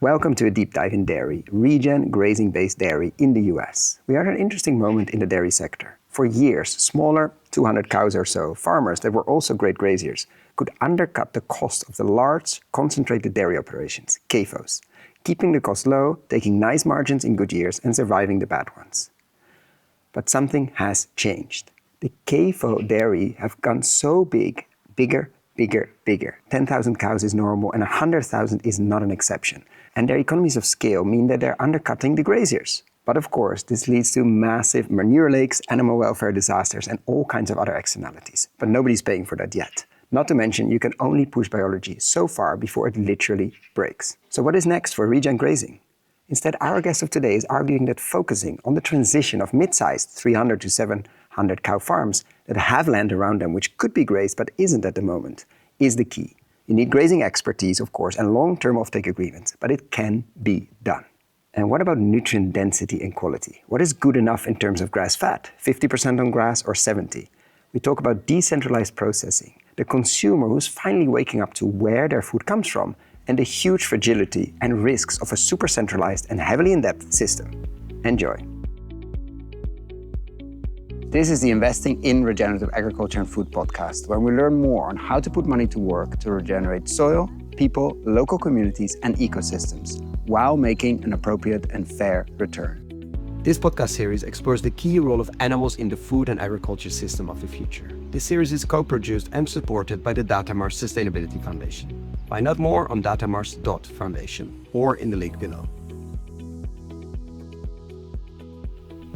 Welcome to a deep dive in dairy, regen grazing-based dairy in the US. We are at an interesting moment in the dairy sector. For years, smaller, 200 cows or so, farmers that were also great graziers could undercut the cost of the large, concentrated dairy operations, CAFOs, keeping the cost low, taking nice margins in good years and surviving the bad ones. But something has changed. The CAFO dairy have gone so big, bigger. 10,000 cows is normal and 100,000 is not an exception. And their economies of scale mean that they're undercutting the graziers. But of course, this leads to massive manure lakes, animal welfare disasters, and all kinds of other externalities. But nobody's paying for that yet. Not to mention, you can only push biology so far before it literally breaks. So what is next for regen grazing? Instead, our guest of today is arguing that focusing on the transition of mid-sized 300 to 700 cow farms that have land around them which could be grazed but isn't at the moment is the key. You need grazing expertise, of course, and long-term offtake agreements, but it can be done. And what about nutrient density and quality? What is good enough in terms of grass fat? 50% on grass or 70%? We talk about decentralized processing, the consumer who's finally waking up to where their food comes from, and the huge fragility and risks of a super centralized and heavily in-depth system. Enjoy. This is the Investing in Regenerative Agriculture and Food podcast, where we learn more on how to put money to work to regenerate soil, people, local communities, and ecosystems, while making an appropriate and fair return. This podcast series explores the key role of animals in the food and agriculture system of the future. This series is co-produced and supported by the Datamars Sustainability Foundation. Find out more on datamars.foundation or in the link below.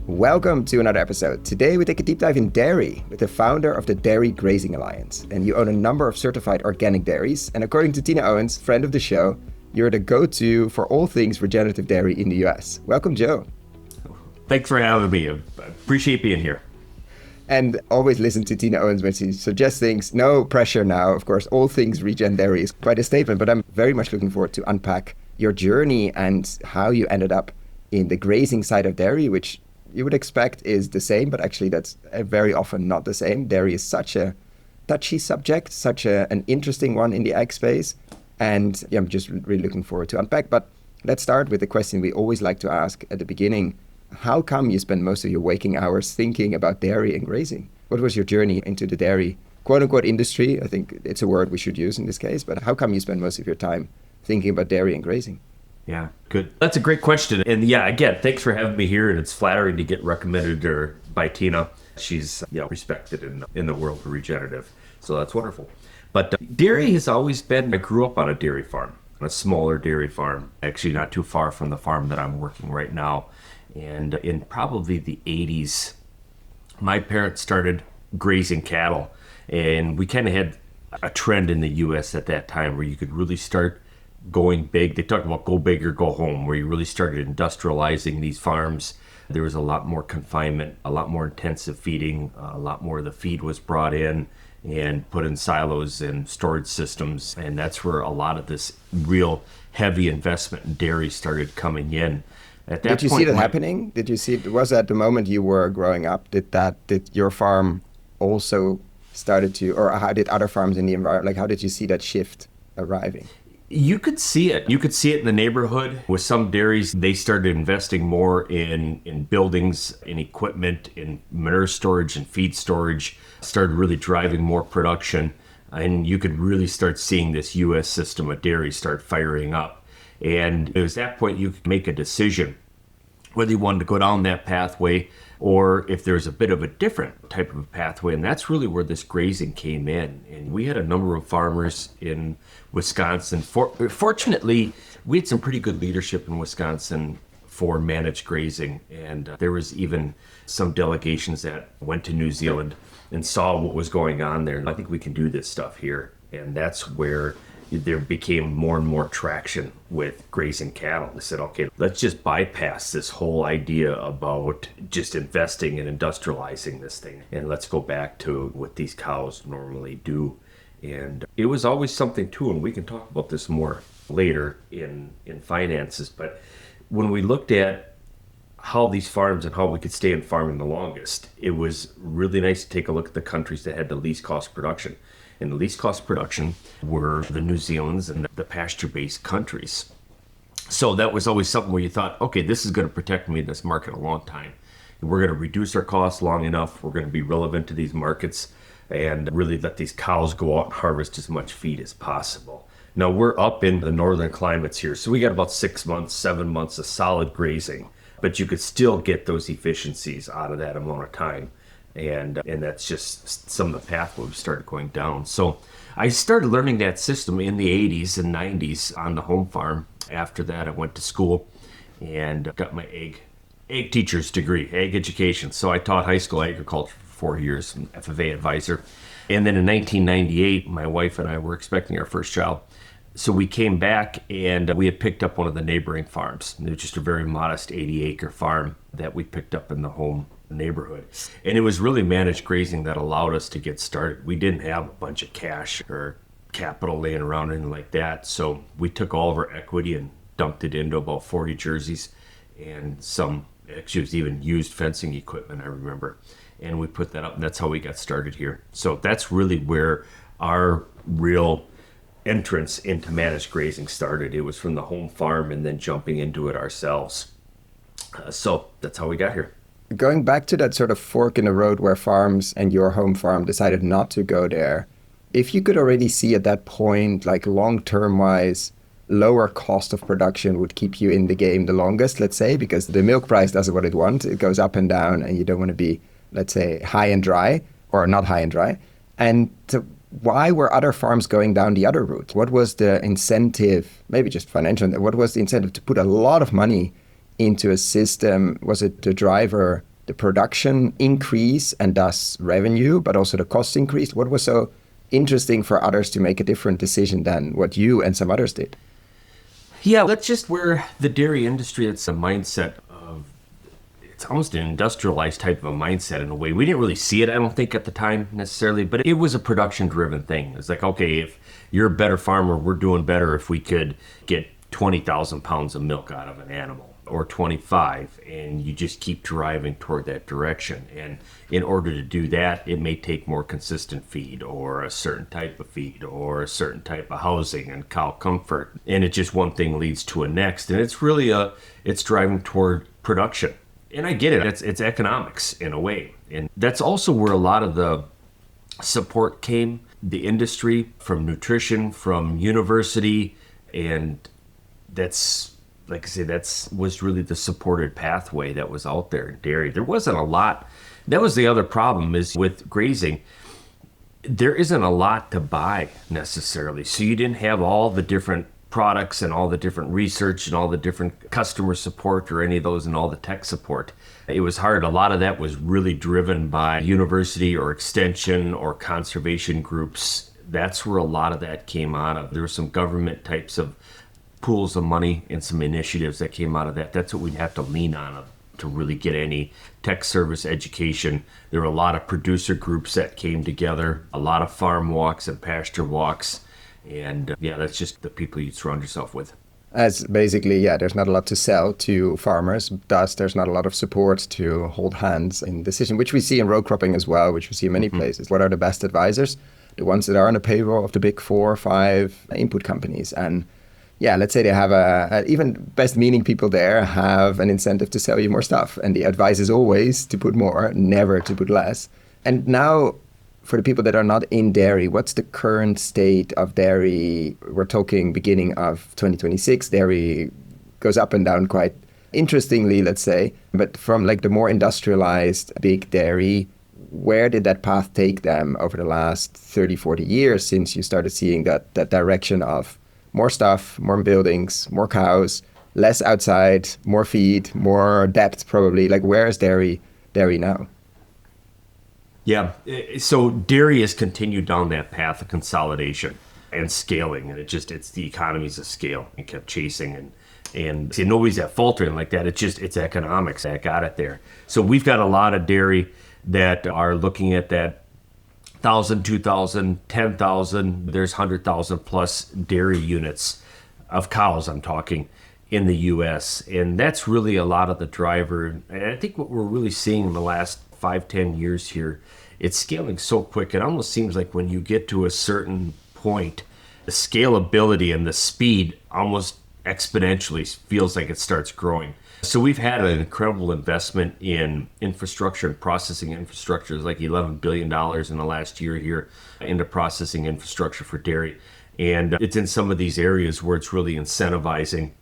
Welcome to another episode. Today we take a deep dive in dairy with the founder of the Dairy Grazing Alliance. And you own a number of certified organic dairies. And according to Tina Owens, friend of the show, you're the go-to for all things regenerative dairy in the US. Welcome, Joe. Thanks for having me. I appreciate being here. And always listen to Tina Owens when she suggests things. No pressure now. Of course, all things regen dairy is quite a statement, but I'm very much looking forward to unpack your journey and how you ended up in the grazing side of dairy, which you would expect is the same, but actually that's very often not the same. Dairy is such a touchy subject, such an interesting one in the ag space. And yeah, I'm just really looking forward to unpack. But let's start with the question we always like to ask at the beginning. How come you spend most of your waking hours thinking about dairy and grazing? What was your journey into the dairy, quote unquote, industry? I think it's a word we should use in this case, but how come you spend most of your time thinking about dairy and grazing? Yeah, good. That's a great question. And yeah, again, thanks for having me here. And it's flattering to get recommended by Tina. She's respected in the world of regenerative. So that's wonderful. But dairy has always been, I grew up on a dairy farm, a smaller dairy farm, actually not too far from the farm that I'm working right now. And in probably the 80s, my parents started grazing cattle. And we kind of had a trend in the US at that time where you could really start going big. They talked about go big or go home, where you really started industrializing these farms. There was a lot more confinement, a lot more intensive feeding, a lot more of the feed was brought in and put in silos and storage systems. And that's where a lot of this real heavy investment in dairy started coming in. At that Did you see that happening? Did you see, was that the moment you were growing up? Did your farm also started to, or how did other farms in the environment, like how did you see that shift arriving? You could see it. You could see it in the neighborhood. With some dairies, they started investing more in buildings, in equipment, in manure storage and feed storage, started really driving more production. And you could really start seeing this U.S. system of dairy start firing up. And it was that point you could make a decision whether you wanted to go down that pathway or if there's a bit of a different type of a pathway. And that's really where this grazing came in. And we had a number of farmers in Wisconsin. Fortunately, we had some pretty good leadership in Wisconsin for managed grazing. And there was even some delegations that went to New Zealand and saw what was going on there. And I think we can do this stuff here. And that's where there became more and more traction with grazing cattle. They said, okay, let's just bypass this whole idea about just investing and industrializing this thing. And let's go back to what these cows normally do. And it was always something too, and we can talk about this more later in finances. But when we looked at how these farms and how we could stay in farming the longest, it was really nice to take a look at the countries that had the least cost production. And the least cost production were the New Zealands and the pasture-based countries. So that was always something where you thought, okay, this is going to protect me in this market a long time. We're going to reduce our costs long enough. We're going to be relevant to these markets and really let these cows go out and harvest as much feed as possible. Now we're up in the northern climates here, so we got about 6 months, 7 months of solid grazing, but you could still get those efficiencies out of that amount of time. And that's just some of the path where we started going down. So I started learning that system in the 80s and 90s on the home farm. After that, I went to school and got my egg teacher's degree, egg education. So I taught high school agriculture for 4 years, an FFA advisor. And then in 1998, my wife and I were expecting our first child. So we came back and we had picked up one of the neighboring farms. It was just a very modest 80-acre farm that we picked up in the home neighborhood. And it was really managed grazing that allowed us to get started. We didn't have a bunch of cash or capital laying around or anything like that. So we took all of our equity and dumped it into about 40 jerseys and some, actually it was even used fencing equipment, I remember. And we put that up and that's how we got started here. So that's really where our real entrance into managed grazing started. It was from the home farm and then jumping into it ourselves. So that's how we got here. Going back to that sort of fork in the road where farms and your home farm decided not to go there, if you could already see at that point, like long-term wise, lower cost of production would keep you in the game the longest, let's say, because the milk price does what it wants. It goes up and down and you don't want to be, let's say, high and dry or not high and dry. And so why were other farms going down the other route? What was the incentive, maybe just financial, what was the incentive to put a lot of money into a system? Was it the driver, the production increase and thus revenue, but also the cost increase? What was so interesting for others to make a different decision than what you and some others did? Yeah, that's just where the dairy industry, it's a mindset of, it's almost an industrialized type of a mindset in a way. We didn't really see it, I don't think, at the time necessarily, but it was a production-driven thing. It's like, okay, if you're a better farmer, we're doing better if we could get 20,000 pounds of milk out of an animal, or 25, and you just keep driving toward that direction. And in order to do that, it may take more consistent feed or a certain type of feed or a certain type of housing and cow comfort. And it just one thing leads to a next. And it's really it's driving toward production. And I get it. It's economics in a way. And that's also where a lot of the support came, the industry, from nutrition, from university, and that's, like I say, was really the supported pathway that was out there in dairy. There wasn't a lot. That was the other problem, is with grazing, there isn't a lot to buy necessarily. So you didn't have all the different products and all the different research and all the different customer support or any of those and all the tech support. It was hard. A lot of that was really driven by university or extension or conservation groups. That's where a lot of that came out of. There were some government types of pools of money and some initiatives that came out of that. That's what we'd have to lean on to really get any tech service education. There were a lot of producer groups that came together, a lot of farm walks and pasture walks. And yeah, that's just the people you surround yourself with. As basically, yeah, there's not a lot to sell to farmers. Thus, there's not a lot of support to hold hands in decision, which we see in row cropping as well, which we see in many places. What are the best advisors? The ones that are on the payroll of the big 4 or 5 input companies. And yeah, let's say they have even best meaning people there have an incentive to sell you more stuff. And the advice is always to put more, never to put less. And now for the people that are not in dairy, what's the current state of dairy? We're talking beginning of 2026. Dairy goes up and down quite interestingly, let's say. But from like the more industrialized big dairy, where did that path take them over the last 30, 40 years since you started seeing that direction of more stuff, more buildings, more cows, less outside, more feed, more depth probably? Like, where is dairy now? Yeah, so dairy has continued down that path of consolidation and scaling, and it's the economies of scale. It kept chasing, and see, nobody's at fault or anything like that. It's economics that got it there. So we've got a lot of dairy that are looking at that 1,000, 2,000, 10,000. There's 100,000 plus dairy units of cows, I'm talking, in the U.S. And that's really a lot of the driver. And I think what we're really seeing in the last 5-10 years here, it's scaling so quick. It almost seems like when you get to a certain point, the scalability and the speed almost exponentially feels like it starts growing. So we've had an incredible investment in infrastructure and processing infrastructure. It's like $11 billion in the last year here into processing infrastructure for dairy. And it's in some of these areas where it's really incentivizing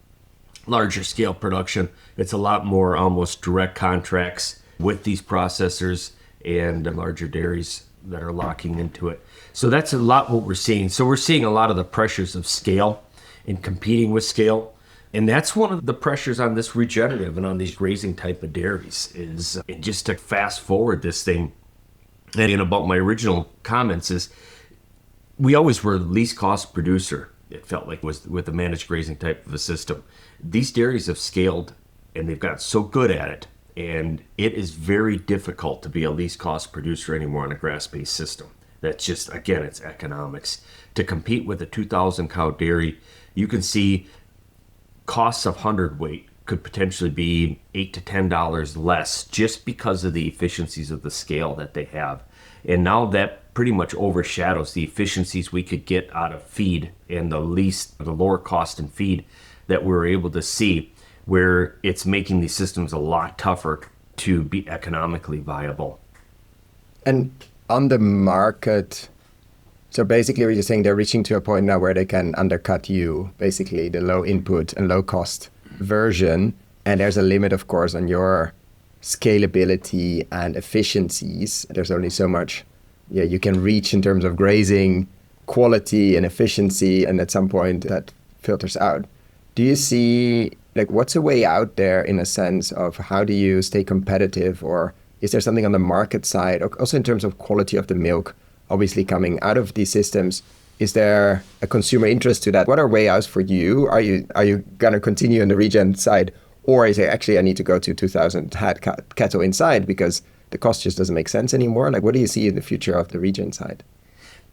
larger scale production. It's a lot more almost direct contracts with these processors and larger dairies that are locking into it. So that's a lot what we're seeing. So we're seeing a lot of the pressures of scale and competing with scale. And that's one of the pressures on this regenerative and on these grazing type of dairies is, and just to fast forward this thing, and about my original comments is, we always were the least cost producer, it felt like, was with a managed grazing type of a system. These dairies have scaled and they've gotten so good at it. And it is very difficult to be a least cost producer anymore on a grass-based system. That's just, again, it's economics. To compete with a 2,000 cow dairy, you can see costs of hundredweight could potentially be $8 to $10 less just because of the efficiencies of the scale that they have. And now that pretty much overshadows the efficiencies we could get out of feed and the lower cost in feed that we're able to see, where it's making these systems a lot tougher to be economically viable. And on the market, so basically you're saying they're reaching to a point now where they can undercut you, basically the low input and low cost version. And there's a limit, of course, on your scalability and efficiencies. There's only so much you can reach in terms of grazing quality and efficiency. And at some point that filters out. Do you see, like, what's a way out there in a sense of how do you stay competitive, or is there something on the market side, also in terms of quality of the milk, obviously coming out of these systems? Is there a consumer interest to that? What are way outs for you? Are you going to continue on the regen side, or is it actually I need to go to 2,000 head cattle inside because the cost just doesn't make sense anymore? Like, what do you see in the future of the regen side?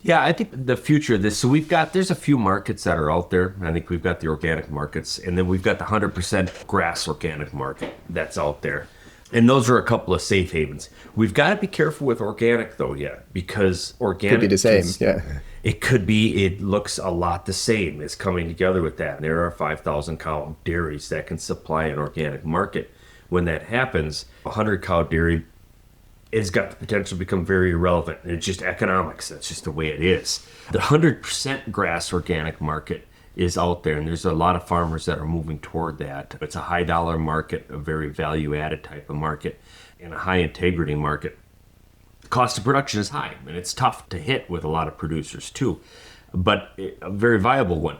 Yeah, I think the future of this, so there's a few markets that are out there. I think we've got the organic markets, and then we've got the 100% grass organic market that's out there. And those are a couple of safe havens. We've got to be careful with organic, though, yet, because organic could be the same. Yeah, it could be. It looks a lot the same. It's coming together with that. And there are 5,000 cow dairies that can supply an organic market. When that happens, a 100 cow dairy has got the potential to become very irrelevant. It's just economics. That's just the way it is. The 100% grass organic market is out there, and there's a lot of farmers that are moving toward that. It's a high dollar market, a very value added type of market, and a high integrity market. The cost of production is high, and it's tough to hit with a lot of producers too, but a very viable one.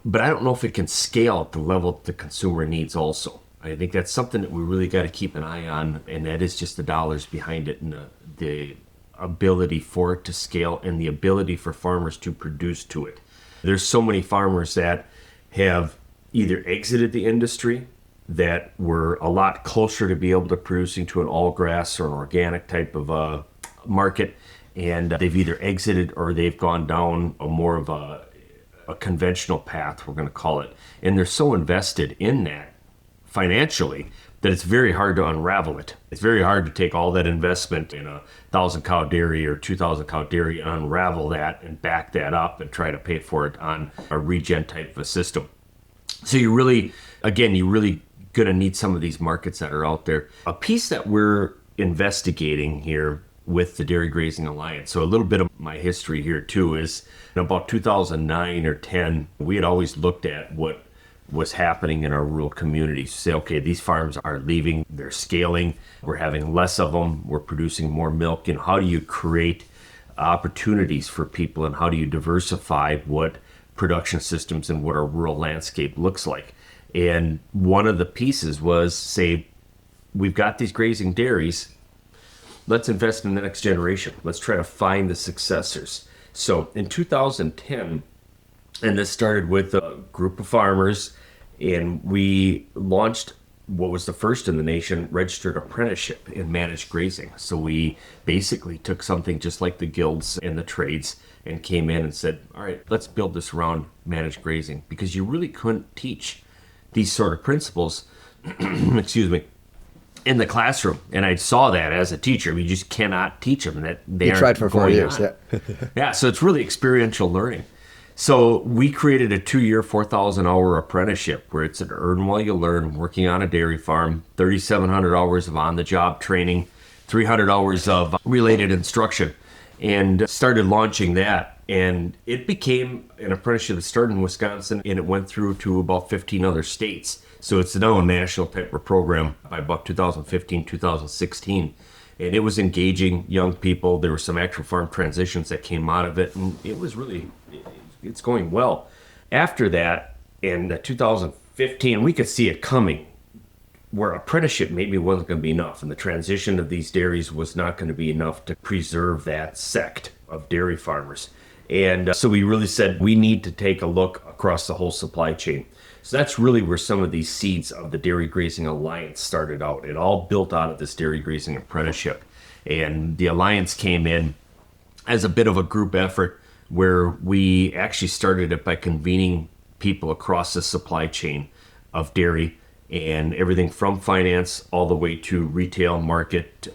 But I don't know if it can scale at the level that the consumer needs also. I think that's something that we really got to keep an eye on, and that is just the dollars behind it and the ability for it to scale and the ability for farmers to produce to it. There's so many farmers that have either exited the industry that were a lot closer to be able to producing to an all grass or an organic type of market, and they've either exited or they've gone down a more of a conventional path, we're going to call it, and they're so invested in that financially that it's very hard to unravel it. It's very hard to take all that investment in a 1,000 cow dairy or 2,000 cow dairy and unravel that and back that up and try to pay for it on a regen type of a system. So you're really going to need some of these markets that are out there. A piece that we're investigating here with the Dairy Grazing Alliance, so a little bit of my history here too, is in about 2009 or 10, we had always looked at what was happening in our rural communities. Say, okay, these farms are leaving, they're scaling, we're having less of them, we're producing more milk. And how do you create opportunities for people, and how do you diversify what production systems and what our rural landscape looks like? And one of the pieces was, say, we've got these grazing dairies, let's invest in the next generation. Let's try to find the successors. So in 2010, and this started with a group of farmers, and we launched what was the first in the nation registered apprenticeship in managed grazing. So we basically took something just like the guilds and the trades and came in and said, all right, let's build this around managed grazing, because you really couldn't teach these sort of principles, excuse me, in the classroom. And I saw that as a teacher. You just cannot teach them that they You tried for 4 years, yeah. Yeah, so it's really experiential learning. So we created a 2-year, 4,000-hour apprenticeship where it's an earn while you learn, working on a dairy farm, 3,700 hours of on-the-job training, 300 hours of related instruction, and started launching that. And it became an apprenticeship that started in Wisconsin, and it went through to about 15 other states. So it's now a national type of program by about 2015, 2016. And it was engaging young people. There were some actual farm transitions that came out of it, and it was really, it's going well. After that, in 2015, we could see it coming, where apprenticeship maybe wasn't going to be enough, and the transition of these dairies was not going to be enough to preserve that sect of dairy farmers. And so we really said we need to take a look across the whole supply chain. So that's really where some of these seeds of the Dairy Grazing Alliance started out. It all built out of this Dairy Grazing Apprenticeship. And the Alliance came in as a bit of a group effort where we actually started it by convening people across the supply chain of dairy and everything from finance all the way to retail market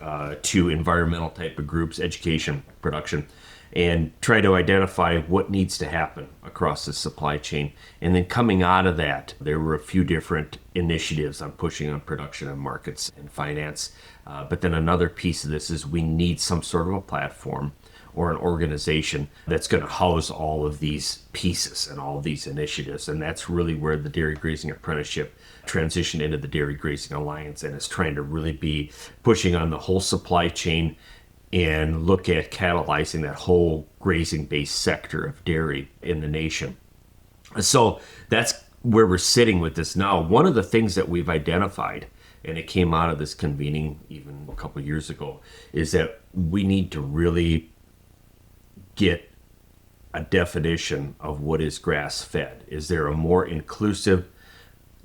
to environmental type of groups, education, production, and try to identify what needs to happen across the supply chain. And then coming out of that, there were a few different initiatives on pushing on production and markets and finance. But then another piece of this is we need some sort of a platform or an organization that's going to house all of these pieces and all of these initiatives. And that's really where the Dairy Grazing Apprenticeship transitioned into the Dairy Grazing Alliance, and is trying to really be pushing on the whole supply chain and look at catalyzing that whole grazing-based sector of dairy in the nation. So that's where we're sitting with this now. One of the things that we've identified, and it came out of this convening even a couple of years ago, is that we need to really get a definition of what is grass-fed. Is there a more inclusive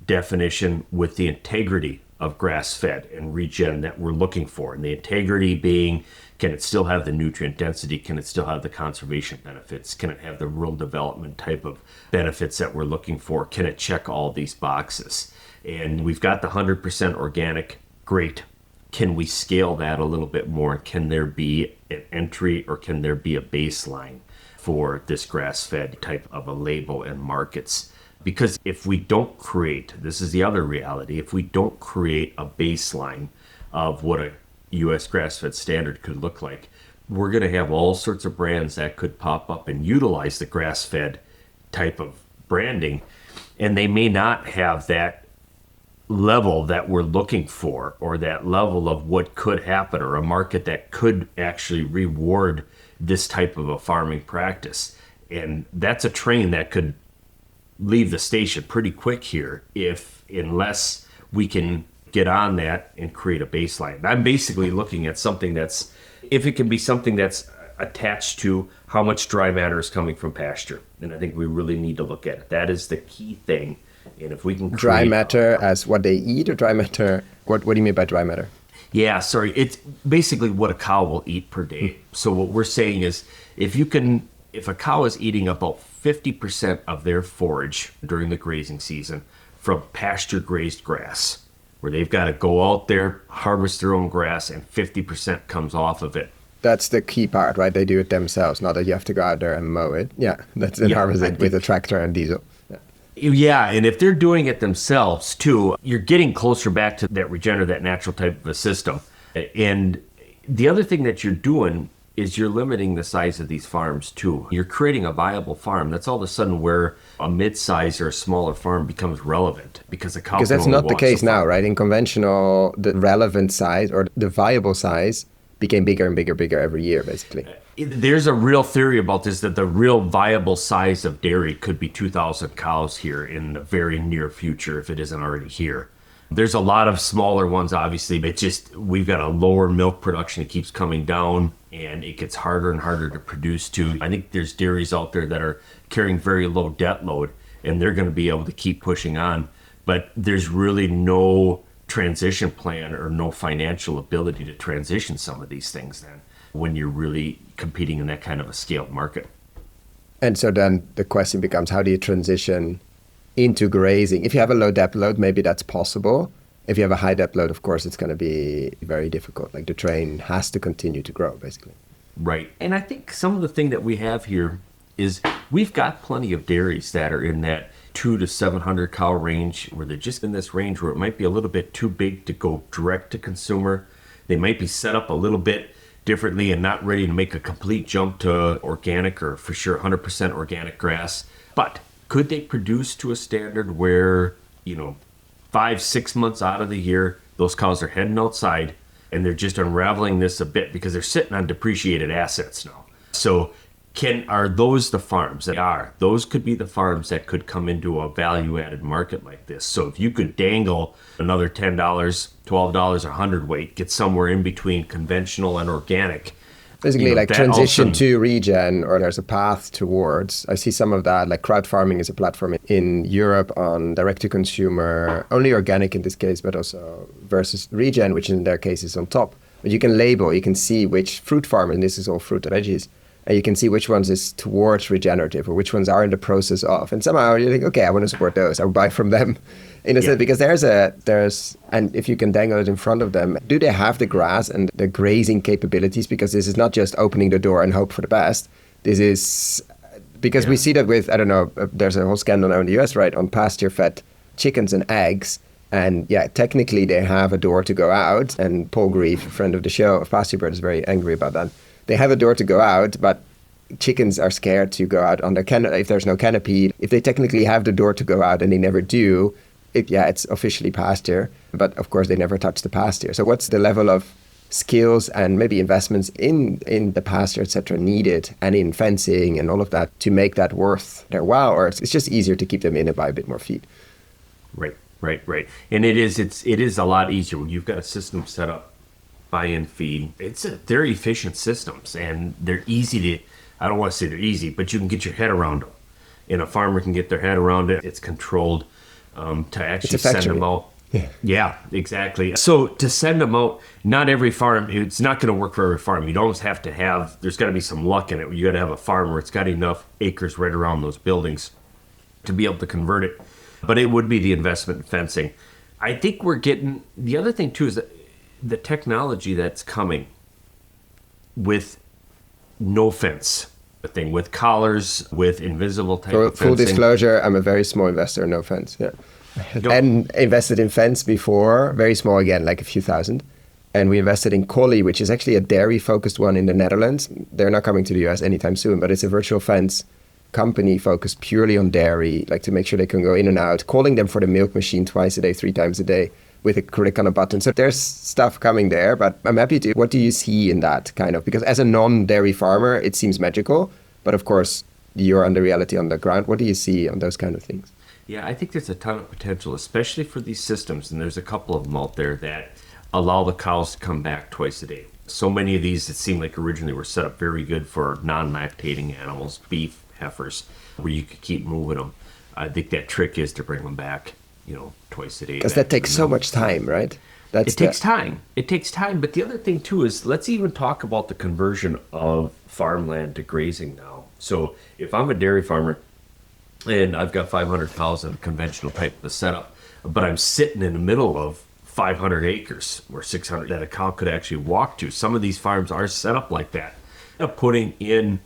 definition with the integrity of grass-fed and regen that we're looking for? And the integrity being, can it still have the nutrient density? Can it still have the conservation benefits? Can it have the rural development type of benefits that we're looking for? Can it check all these boxes? And we've got the 100% organic, great. Can we scale that a little bit more? Can there be an entry, or can there be a baseline for this grass-fed type of a label and markets? Because if we don't create, this is the other reality, if we don't create a baseline of what a U.S. grass-fed standard could look like, we're going to have all sorts of brands that could pop up and utilize the grass-fed type of branding, and they may not have that level that we're looking for, or that level of what could happen, or a market that could actually reward this type of a farming practice. And that's a train that could leave the station pretty quick here unless we can get on that and create a baseline. I'm basically looking at something that's, if it can be something that's attached to how much dry matter is coming from pasture, then I think we really need to look at it. That is the key thing. And if we can create Dry matter as what they eat, or dry matter, what do you mean by dry matter? Yeah, sorry. It's basically what a cow will eat per day. So what we're saying is, if a cow is eating about 50% of their forage during the grazing season from pasture grazed grass, where they've got to go out there, harvest their own grass, and 50% comes off of it. That's the key part, right? They do it themselves, not that you have to go out there and mow it. Yeah, that's it, harvest it with a tractor and diesel. Yeah, and if they're doing it themselves too, you're getting closer back to that regenerative, that natural type of a system. And the other thing that you're doing is you're limiting the size of these farms too. You're creating a viable farm. That's all of a sudden where a mid-size or a smaller farm becomes relevant, because a cow Because that's not the case now, right? In conventional, the relevant size or the viable size became bigger and bigger every year, basically. There's a real theory about this, that the real viable size of dairy could be 2,000 cows here in the very near future, if it isn't already here. There's a lot of smaller ones, obviously, but we've got a lower milk production. It keeps coming down, and it gets harder and harder to produce too. I think there's dairies out there that are carrying very low debt load, and they're going to be able to keep pushing on. But there's really no transition plan or no financial ability to transition some of these things then, when you're really competing in that kind of a scaled market. And so then the question becomes, how do you transition into grazing? If you have a low depth load, maybe that's possible. If you have a high depth load, of course, it's going to be very difficult. Like the train has to continue to grow, basically. Right. And I think some of the thing that we have here is we've got plenty of dairies that are in that 200 to 700 cow range, where they're just in this range where it might be a little bit too big to go direct to consumer. They might be set up a little bit differently and not ready to make a complete jump to organic, or for sure 100% organic grass. But could they produce to a standard where, 5-6 months out of the year, those cows are heading outside and they're just unraveling this a bit because they're sitting on depreciated assets now? So are those the farms that are? Those could be the farms that could come into a value-added market like this. So if you could dangle another $10, $12 a hundredweight, get somewhere in between conventional and organic. Basically, like transition to regen, or there's a path towards. I see some of that, like crowd farming is a platform in Europe on direct-to-consumer, only organic in this case, but also versus regen, which in their case is on top. But you can label, you can see which fruit farm, and this is all fruit and veggies, and you can see which ones is towards regenerative or which ones are in the process of. And somehow you think, okay, I want to support those. I will buy from them. In a sense, because and if you can dangle it in front of them, do they have the grass and the grazing capabilities? Because this is not just opening the door and hope for the best. This is, because we see that with, I don't know, there's a whole scandal now in the US, right, on pasture-fed chickens and eggs. And technically they have a door to go out. And Paul Grieve, a friend of the show of Pasture Bird, is very angry about that. They have a door to go out, but chickens are scared to go out on their if there's no canopy. If they technically have the door to go out and they never do, it's officially pasture, but of course they never touch the pasture. So what's the level of skills and maybe investments in the pasture, etc., needed, and in fencing and all of that to make that worth their while? Or it's just easier to keep them in and buy a bit more feed. Right. And it is a lot easier when you've got a system set up, buy-in feed. They're efficient systems, and they're easy to, I don't want to say they're easy, but you can get your head around them. And a farmer can get their head around it. It's controlled. To actually send them out. Yeah, exactly. So to send them out, not every farm, it's not going to work for every farm. You'd almost have to there's got to be some luck in it. You got to have a farm where it's got enough acres right around those buildings to be able to convert it. But it would be the investment in fencing. I think the other thing too is that the technology that's coming with no fence. Thing with collars, with invisible type of fencing. Full disclosure, I'm a very small investor, no fence. Yeah. And invested in fence before, very small again, like a few thousand. And we invested in Collie, which is actually a dairy-focused one in the Netherlands. They're not coming to the US anytime soon, but it's a virtual fence company focused purely on dairy, like to make sure they can go in and out, calling them for the milk machine twice a day, 3 times a day, with a click on a button. So there's stuff coming there, but I'm happy to. What do you see in that kind of? Because as a non-dairy farmer, it seems magical, but of course, you're on the reality on the ground. What do you see on those kind of things? Yeah, I think there's a ton of potential, especially for these systems, and there's a couple of them out there that allow the cows to come back twice a day. So many of these that seem like originally were set up very good for non-lactating animals, beef, heifers, where you could keep moving them. I think that trick is to bring them back, twice a day. Because that takes so much time, right? It takes time. It takes time. But the other thing, too, is let's even talk about the conversion of farmland to grazing now. So if I'm a dairy farmer and I've got 500 cows in a conventional type of setup, but I'm sitting in the middle of 500 acres or 600 that a cow could actually walk to. Some of these farms are set up like that. Putting in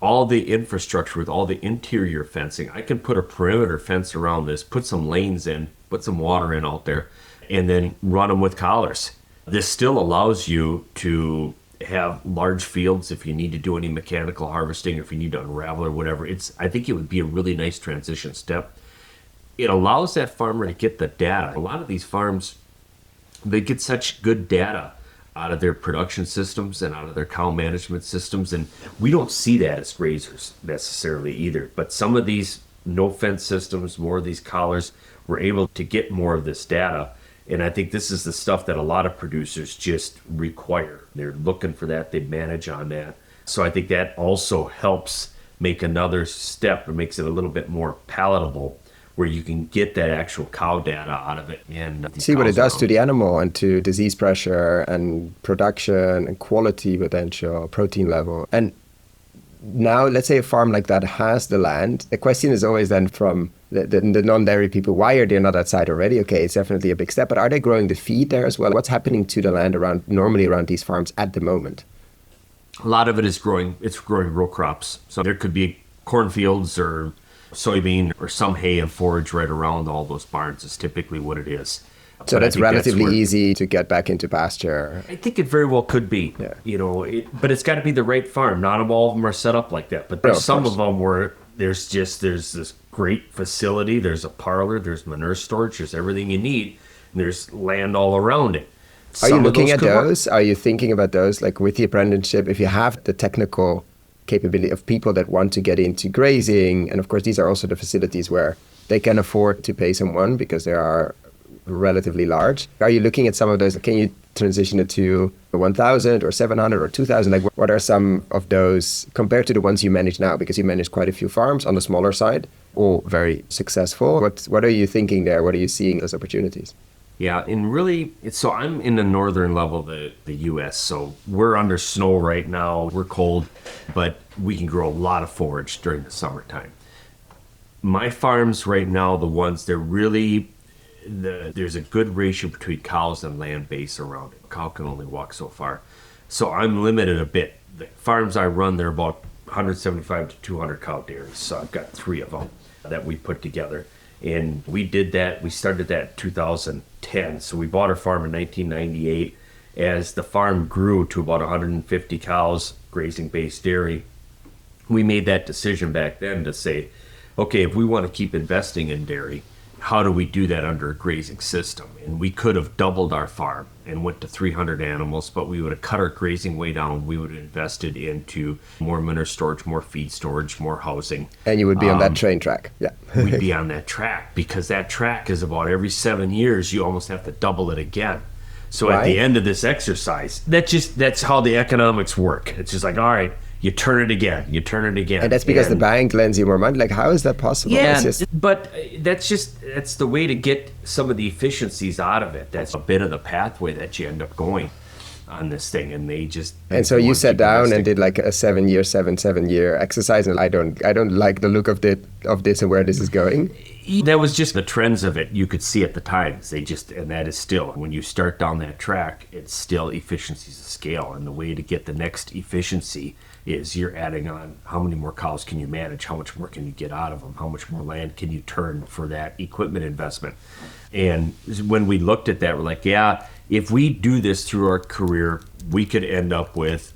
all the infrastructure with all the interior fencing, I can put a perimeter fence around this, put some lanes in, put some water in out there, and then run them with collars. This still allows you to have large fields if you need to do any mechanical harvesting, or if you need to unravel or whatever. I think it would be a really nice transition step. It allows that farmer to get the data. A lot of these farms, they get such good data out of their production systems and out of their cow management systems, and we don't see that as grazers necessarily either. But some of these no-fence systems, more of these collars, we're able to get more of this data. And I think this is the stuff that a lot of producers just require. They're looking for that. They manage on that. So I think that also helps make another step, or makes it a little bit more palatable, where you can get that actual cow data out of it. And see what it does to the animal and to disease pressure and production and quality potential, protein level. And now, let's say a farm like that has the land. The question is always then from the non-dairy people, why are they not outside already? Okay, it's definitely a big step, but are they growing the feed there as well? What's happening to the land normally around these farms at the moment? A lot of it is growing row crops. So there could be cornfields or soybean or some hay and forage right around all those barns is typically what it is. So But I that's think relatively where- easy to get back into pasture. I think it very well could be. Yeah. But it's got to be the right farm. Not all of them are set up like that. But there's of some course. of them where there's this great facility. There's a parlor. There's manure storage. There's everything you need. And there's land all around it. Are you Some of looking at could work. those? Are you thinking about those? Like with the apprenticeship, if you have the technical capability of people that want to get into grazing, and of course these are also the facilities where they can afford to pay someone because they are relatively large. Are you looking at some of those? Can you transition it to 1,000 or 700 or 2,000? Like what are some of those compared to the ones you manage now? Because you manage quite a few farms on the smaller side, all very successful. What are you thinking there? What are you seeing as opportunities? Yeah, and really, so I'm in the northern level of the U.S., so we're under snow right now. We're cold, but we can grow a lot of forage during the summertime. My farms right now, the ones they're really, there's a good ratio between cows and land base around it. A cow can only walk so far. So I'm limited a bit. The farms I run, they're about 175 to 200 cow dairies, so I've got 3 of them that we put together. And we started that in 2010. So we bought our farm in 1998. As the farm grew to about 150 cows, grazing-based dairy, we made that decision back then to say, okay, if we want to keep investing in dairy, how do we do that under a grazing system? And we could have doubled our farm and went to 300 animals, but we would have cut our grazing way down. We would have invested into more manure storage, more feed storage, more housing. And you would be on that train track. Yeah. We'd be on that track because that track is about every 7 years, you almost have to double it again. So at the Right. end of this exercise, that's how the economics work. It's just like, all right, you turn it again. And that's because the bank lends you more money. Like, how is that possible? Yeah, It's just- but that's the way to get some of the efficiencies out of it. That's a bit of the pathway that you end up going on this thing, and they just. And so you sat down and did like a 7-year exercise, and I don't like the look of this and where this is going. That was just the trends of it. You could see at the times. And that is still, when you start down that track, it's still efficiencies of scale. And the way to get the next efficiency is you're adding on how many more cows can you manage, how much more can you get out of them, how much more land can you turn for that equipment investment. And when we looked at that, we're like, yeah, if we do this through our career, we could end up with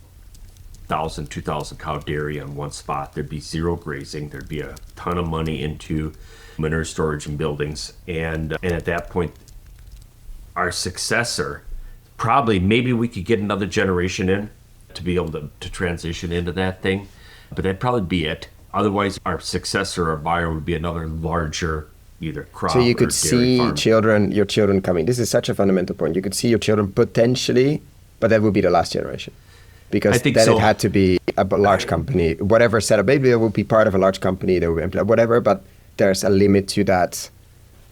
1,000, 2,000 cow dairy on one spot. There'd be zero grazing. There'd be a ton of money into manure storage and buildings. And at that point, our successor, maybe we could get another generation in to be able to transition into that thing. But that'd probably be it. Otherwise, our successor or buyer would be another larger either crop So you or could dairy see farm. your children coming. This is such a fundamental point. You could see your children potentially, but that would be the last generation. Because I think then so. it had to be a large company, whatever setup. Maybe it would be part of a large company, they would employ whatever, but there's a limit to that,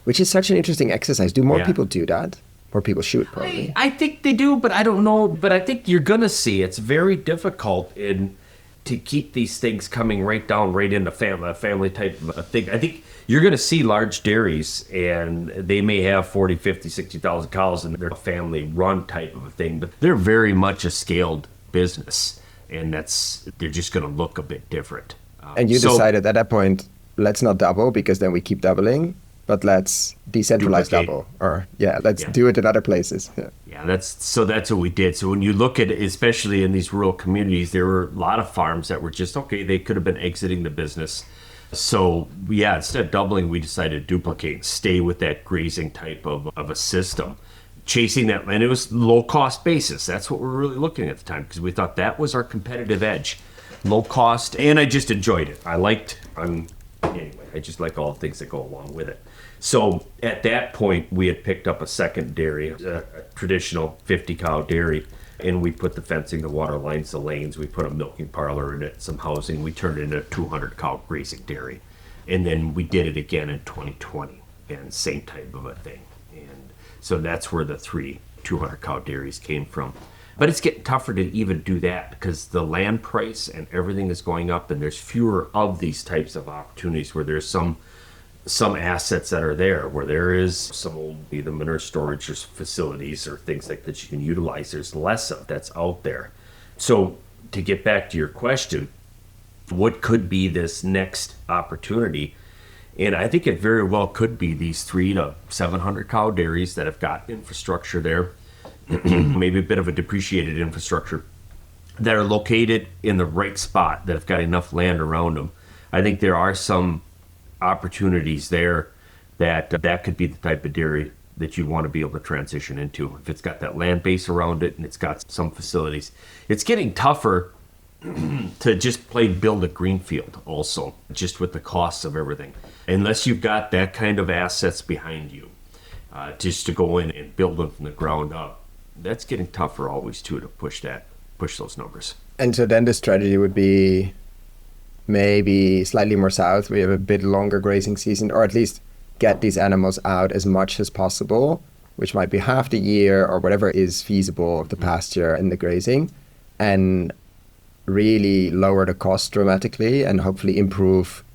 which is such an interesting exercise. Do more Yeah. people do that? More people should, probably. I think they do, but I don't know. But I think you're going to see it's very difficult to keep these things coming right into family type of a thing. I think you're going to see large dairies, and they may have 40, 50, 60,000 cows, and they're a family-run type of a thing. But they're very much a scaled business, and they're just going to look a bit different. And you So- decided at that point, let's not double because then we keep doubling, but let's decentralize Duplicate. double. Or let's Yeah. do it in other places. Yeah. Yeah, that's what we did. So when you look at, especially in these rural communities, there were a lot of farms that were just, okay, they could have been exiting the business. So yeah, instead of doubling, we decided to duplicate, stay with that grazing type of a system. Chasing that land, it was low cost basis. That's what we were really looking at the time because we thought that was our competitive edge. Low cost, and I just enjoyed it. Anyway, I just like all the things that go along with it. So at that point, we had picked up a second dairy, a traditional 50 cow dairy, and we put the fencing, the water lines, the lanes. We put a milking parlor in it, some housing. We turned it into a 200 cow grazing dairy. And then we did it again in 2020, and same type of a thing. And so that's where the 3 200 cow dairies came from. But it's getting tougher to even do that because the land price and everything is going up, and there's fewer of these types of opportunities where there's some assets that are there, where there is some old either manure storage or facilities or things like that you can utilize. There's less of that's out there. So to get back to your question, what could be this next opportunity? And I think it very well could be these 300 to 700 cow dairies that have got infrastructure there, maybe a bit of a depreciated infrastructure, that are located in the right spot, that have got enough land around them. I think there are some opportunities there that could be the type of dairy that you want to be able to transition into. If it's got that land base around it and it's got some facilities. It's getting tougher to just plain build a greenfield also, just with the costs of everything. Unless you've got that kind of assets behind you, just to go in and build them from the ground up, that's getting tougher always too, to push those numbers. And so then the strategy would be maybe slightly more south. We have a bit longer grazing season, or at least get these animals out as much as possible, which might be half the year or whatever is feasible of the pasture and the grazing, and really lower the cost dramatically and hopefully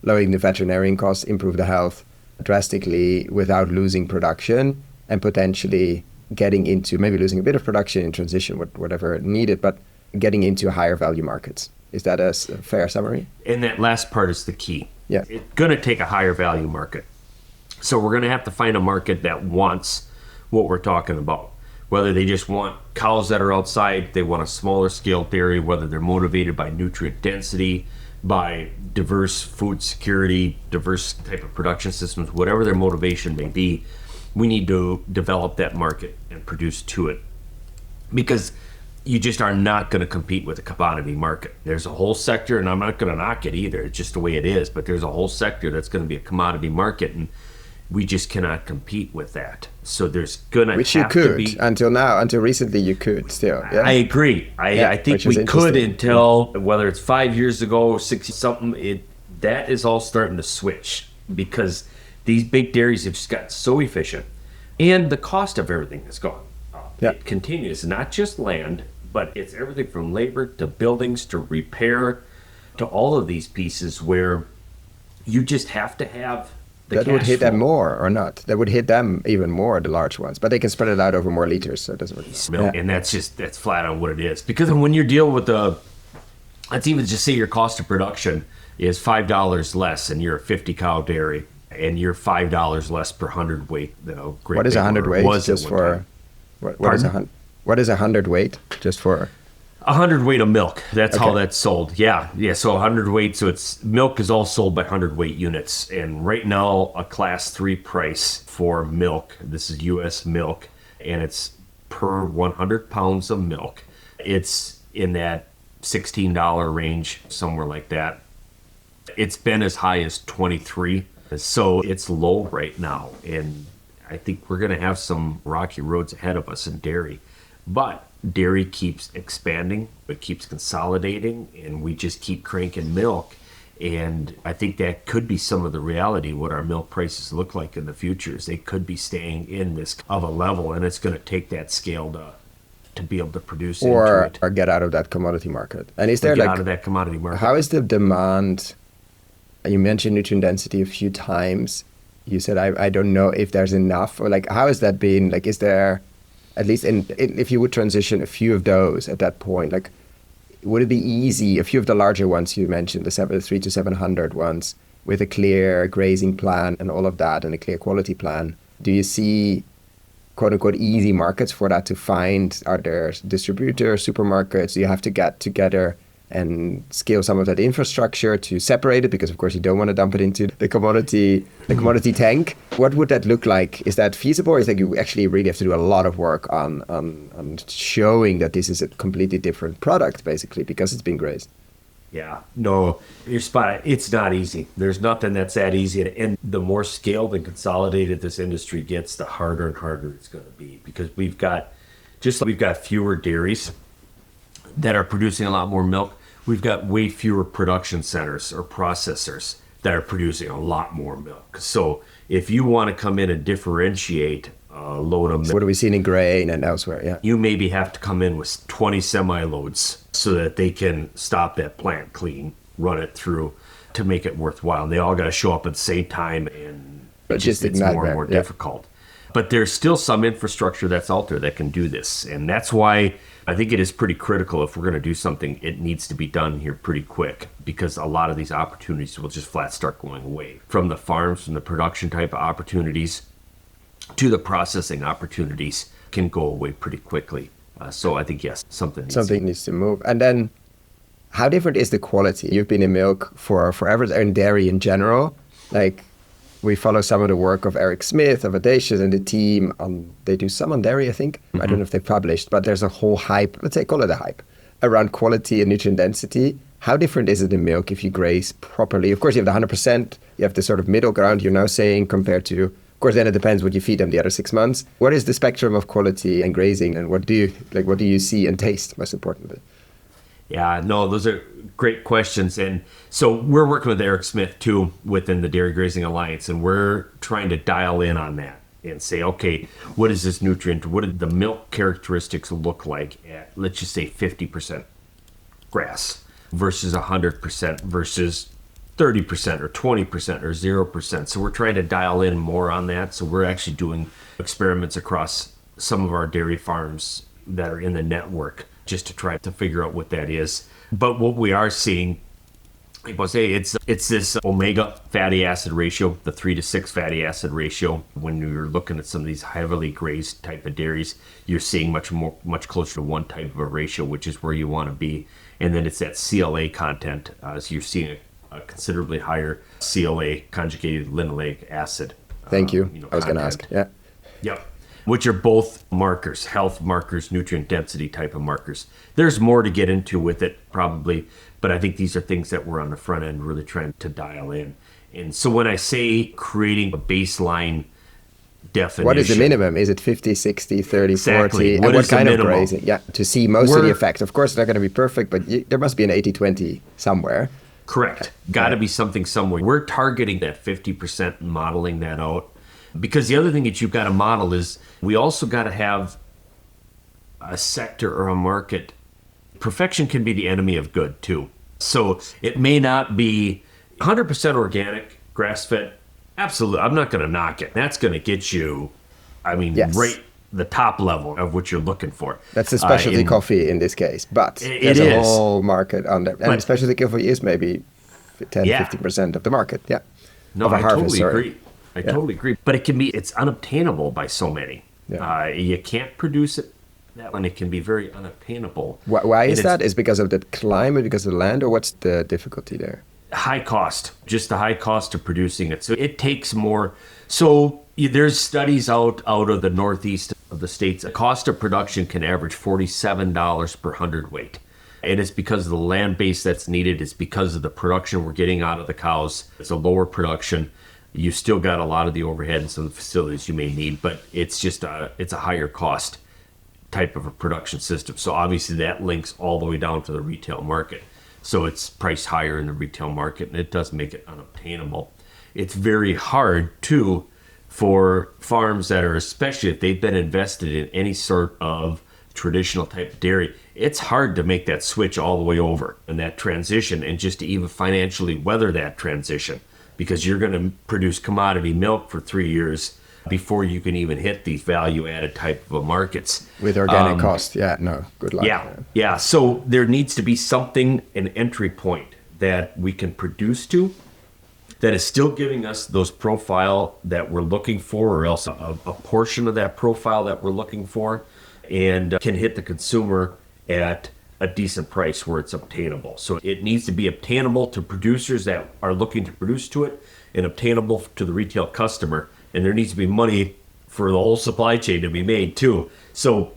lowering the veterinarian costs, improve the health drastically without losing production, and potentially getting into maybe losing a bit of production in transition, whatever needed, but getting into higher value markets. Is that a fair summary? And that last part is the key. Yeah. It's going to take a higher value market. So we're going to have to find a market that wants what we're talking about. Whether they just want cows that are outside, they want a smaller scale dairy, whether they're motivated by nutrient density, by diverse food security, diverse type of production systems, whatever their motivation may be, we need to develop that market and produce to it. Because you just are not going to compete with a commodity market. There's a whole sector, and I'm not going to knock it either, it's just the way it is, but there's a whole sector that's going to be a commodity market, and we just cannot compete with that. So there's gonna which have you to could be. until recently you could still. Yeah? I agree. I think we could until whether it's 5 years ago, 60 something. That is all starting to switch because these big dairies have just gotten so efficient, and the cost of everything has gone up. Yeah. It continues, not just land, but it's everything from labor to buildings to repair to all of these pieces where you just have to have. That would hit them more or not? That would hit them even more, the large ones. But they can spread it out over more liters, so it doesn't really matter. And that's flat on what it is. Because when you're dealing with let's even just say your cost of production is $5 less and you're a 50 cow dairy and you're $5 less per hundredweight. What is a hundredweight just for, what is a hundredweight just for? 100 weight of milk. That's how that's sold. Yeah. So 100 weight. So milk is all sold by 100 weight units. And right now, a class 3 price for milk. This is U.S. milk, and it's per 100 pounds of milk. It's in that $16 range, somewhere like that. It's been as high as 23. So it's low right now, and I think we're going to have some rocky roads ahead of us in dairy. But dairy keeps expanding, it keeps consolidating, and we just keep cranking milk. And I think that could be some of the reality, what our milk prices look like in the future, is they could be staying in this of a level, and it's going to take that scale to be able to produce or into it. Get out of that commodity market. And is there get out of that commodity market. How is the demand? You mentioned nutrient density a few times. You said, I don't know if there's enough, or how has that been? Is there, at least if you would transition a few of those at that point, would it be easy, a few of the larger ones you mentioned, the 3 to 700 ones, with a clear grazing plan and all of that, and a clear quality plan? Do you see, quote unquote, easy markets for that to find? Are there distributors, supermarkets? Do you have to get together and scale some of that infrastructure to separate it? Because of course you don't want to dump it into the commodity tank. What would that look like? Is that feasible? Or is you actually really have to do a lot of work on showing that this is a completely different product, basically, because it's been grazed? Yeah, no, you're spot on. It's not easy. There's nothing that's that easy. And the more scaled and consolidated this industry gets, the harder and harder it's going to be, because we've got fewer dairies that are producing a lot more milk. We've got way fewer production centers or processors that are producing a lot more milk. So if you want to come in and differentiate a load of milk, what are we seeing in grain and elsewhere? Yeah, you maybe have to come in with 20 semi-loads so that they can stop that plant clean, run it through to make it worthwhile. And they all got to show up at the same time, and it's more and more difficult. But there's still some infrastructure that's out there that can do this. And that's why I think it is pretty critical. If we're going to do something, it needs to be done here pretty quick, because a lot of these opportunities will just flat start going away. From the farms, from the production type of opportunities to the processing opportunities can go away pretty quickly. So I think, yes, something needs to move. And then how different is the quality? You've been in milk for forever, in dairy in general. Like, we follow some of the work of Eric Smith of Audacious and the team. They do some on dairy, I think. I don't know if they've published, but there's a whole hype, let's say, call it a hype, around quality and nutrient density. How different is it in milk if you graze properly? Of course, you have the 100%, you have the sort of middle ground you're now saying, compared to, of course, then it depends what you feed them the other 6 months. What is the spectrum of quality and grazing, and what do you see and taste, most importantly? Yeah, no, those are great questions. And so we're working with Eric Smith too within the Dairy Grazing Alliance, and we're trying to dial in on that and say, okay, what is this nutrient? What do the milk characteristics look like at, let's just say, 50% grass versus 100% versus 30% or 20% or 0%. So we're trying to dial in more on that. So we're actually doing experiments across some of our dairy farms that are in the network, just to try to figure out what that is. But what we are seeing, people say it's this omega fatty acid ratio, the 3 to 6 fatty acid ratio. When you're looking at some of these heavily grazed type of dairies, you're seeing much closer to one type of a ratio, which is where you want to be. And then it's that CLA content. So you're seeing a considerably higher CLA, conjugated linoleic acid. Thank you. I was going to ask. Yeah. Yep. Which are both markers, health markers, nutrient density type of markers. There's more to get into with it probably, but I think these are things that we're on the front end really trying to dial in. And so when I say creating a baseline definition. What is the minimum? Is it 50, 60, 30, exactly. 40? And what kind of grazing? Yeah, to see most of the effect. Of course, it's not going to be perfect, but there must be an 80-20 somewhere. Correct. Got to be something somewhere. We're targeting that 50%, modeling that out. Because the other thing that you've got to model is we also got to have a sector or a market. Perfection can be the enemy of good too. So it may not be 100% organic, grass-fed. Absolutely. I'm not going to knock it. That's going to get you, right the top level of what you're looking for. That's a specialty coffee in this case. But there's a whole market on there. And specialty coffee is maybe 10, 15% of the market. Yeah. No, I totally agree. I totally agree. But it's unobtainable by so many. Yeah. You can't produce it that one. It can be very unobtainable. Why is that? Is it because of the climate, because of the land, or what's the difficulty there? High cost, just the high cost of producing it. So it takes more. So there's studies out of the northeast of the states. The cost of production can average $47 per hundredweight. And it's because of the land base that's needed. It's because of the production we're getting out of the cows. It's a lower production. You still got a lot of the overhead and some of the facilities you may need, but it's just it's a higher cost type of a production system. So obviously that links all the way down to the retail market. So it's priced higher in the retail market, and it does make it unobtainable. It's very hard too for farms that are, especially if they've been invested in any sort of traditional type of dairy, it's hard to make that switch all the way over and that transition, and just to even financially weather that transition. Because you're going to produce commodity milk for 3 years before you can even hit these value-added type of markets. With organic cost, good luck. Yeah. So there needs to be something, an entry point that we can produce to that is still giving us those profile that we're looking for, or else a portion of that profile that we're looking for, and can hit the consumer at a decent price where it's obtainable. So it needs to be obtainable to producers that are looking to produce to it, and obtainable to the retail customer. And there needs to be money for the whole supply chain to be made too. So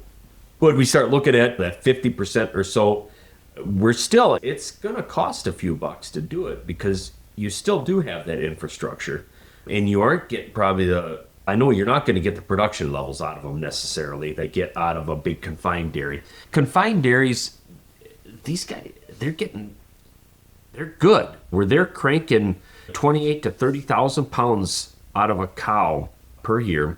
when we start looking at that 50% or so, it's going to cost a few bucks to do it, because you still do have that infrastructure, and you aren't getting I know you're not going to get the production levels out of them necessarily they get out of a big confined dairy. Confined dairies, these guys, they're good. Where they're cranking 28 to 30,000 pounds out of a cow per year,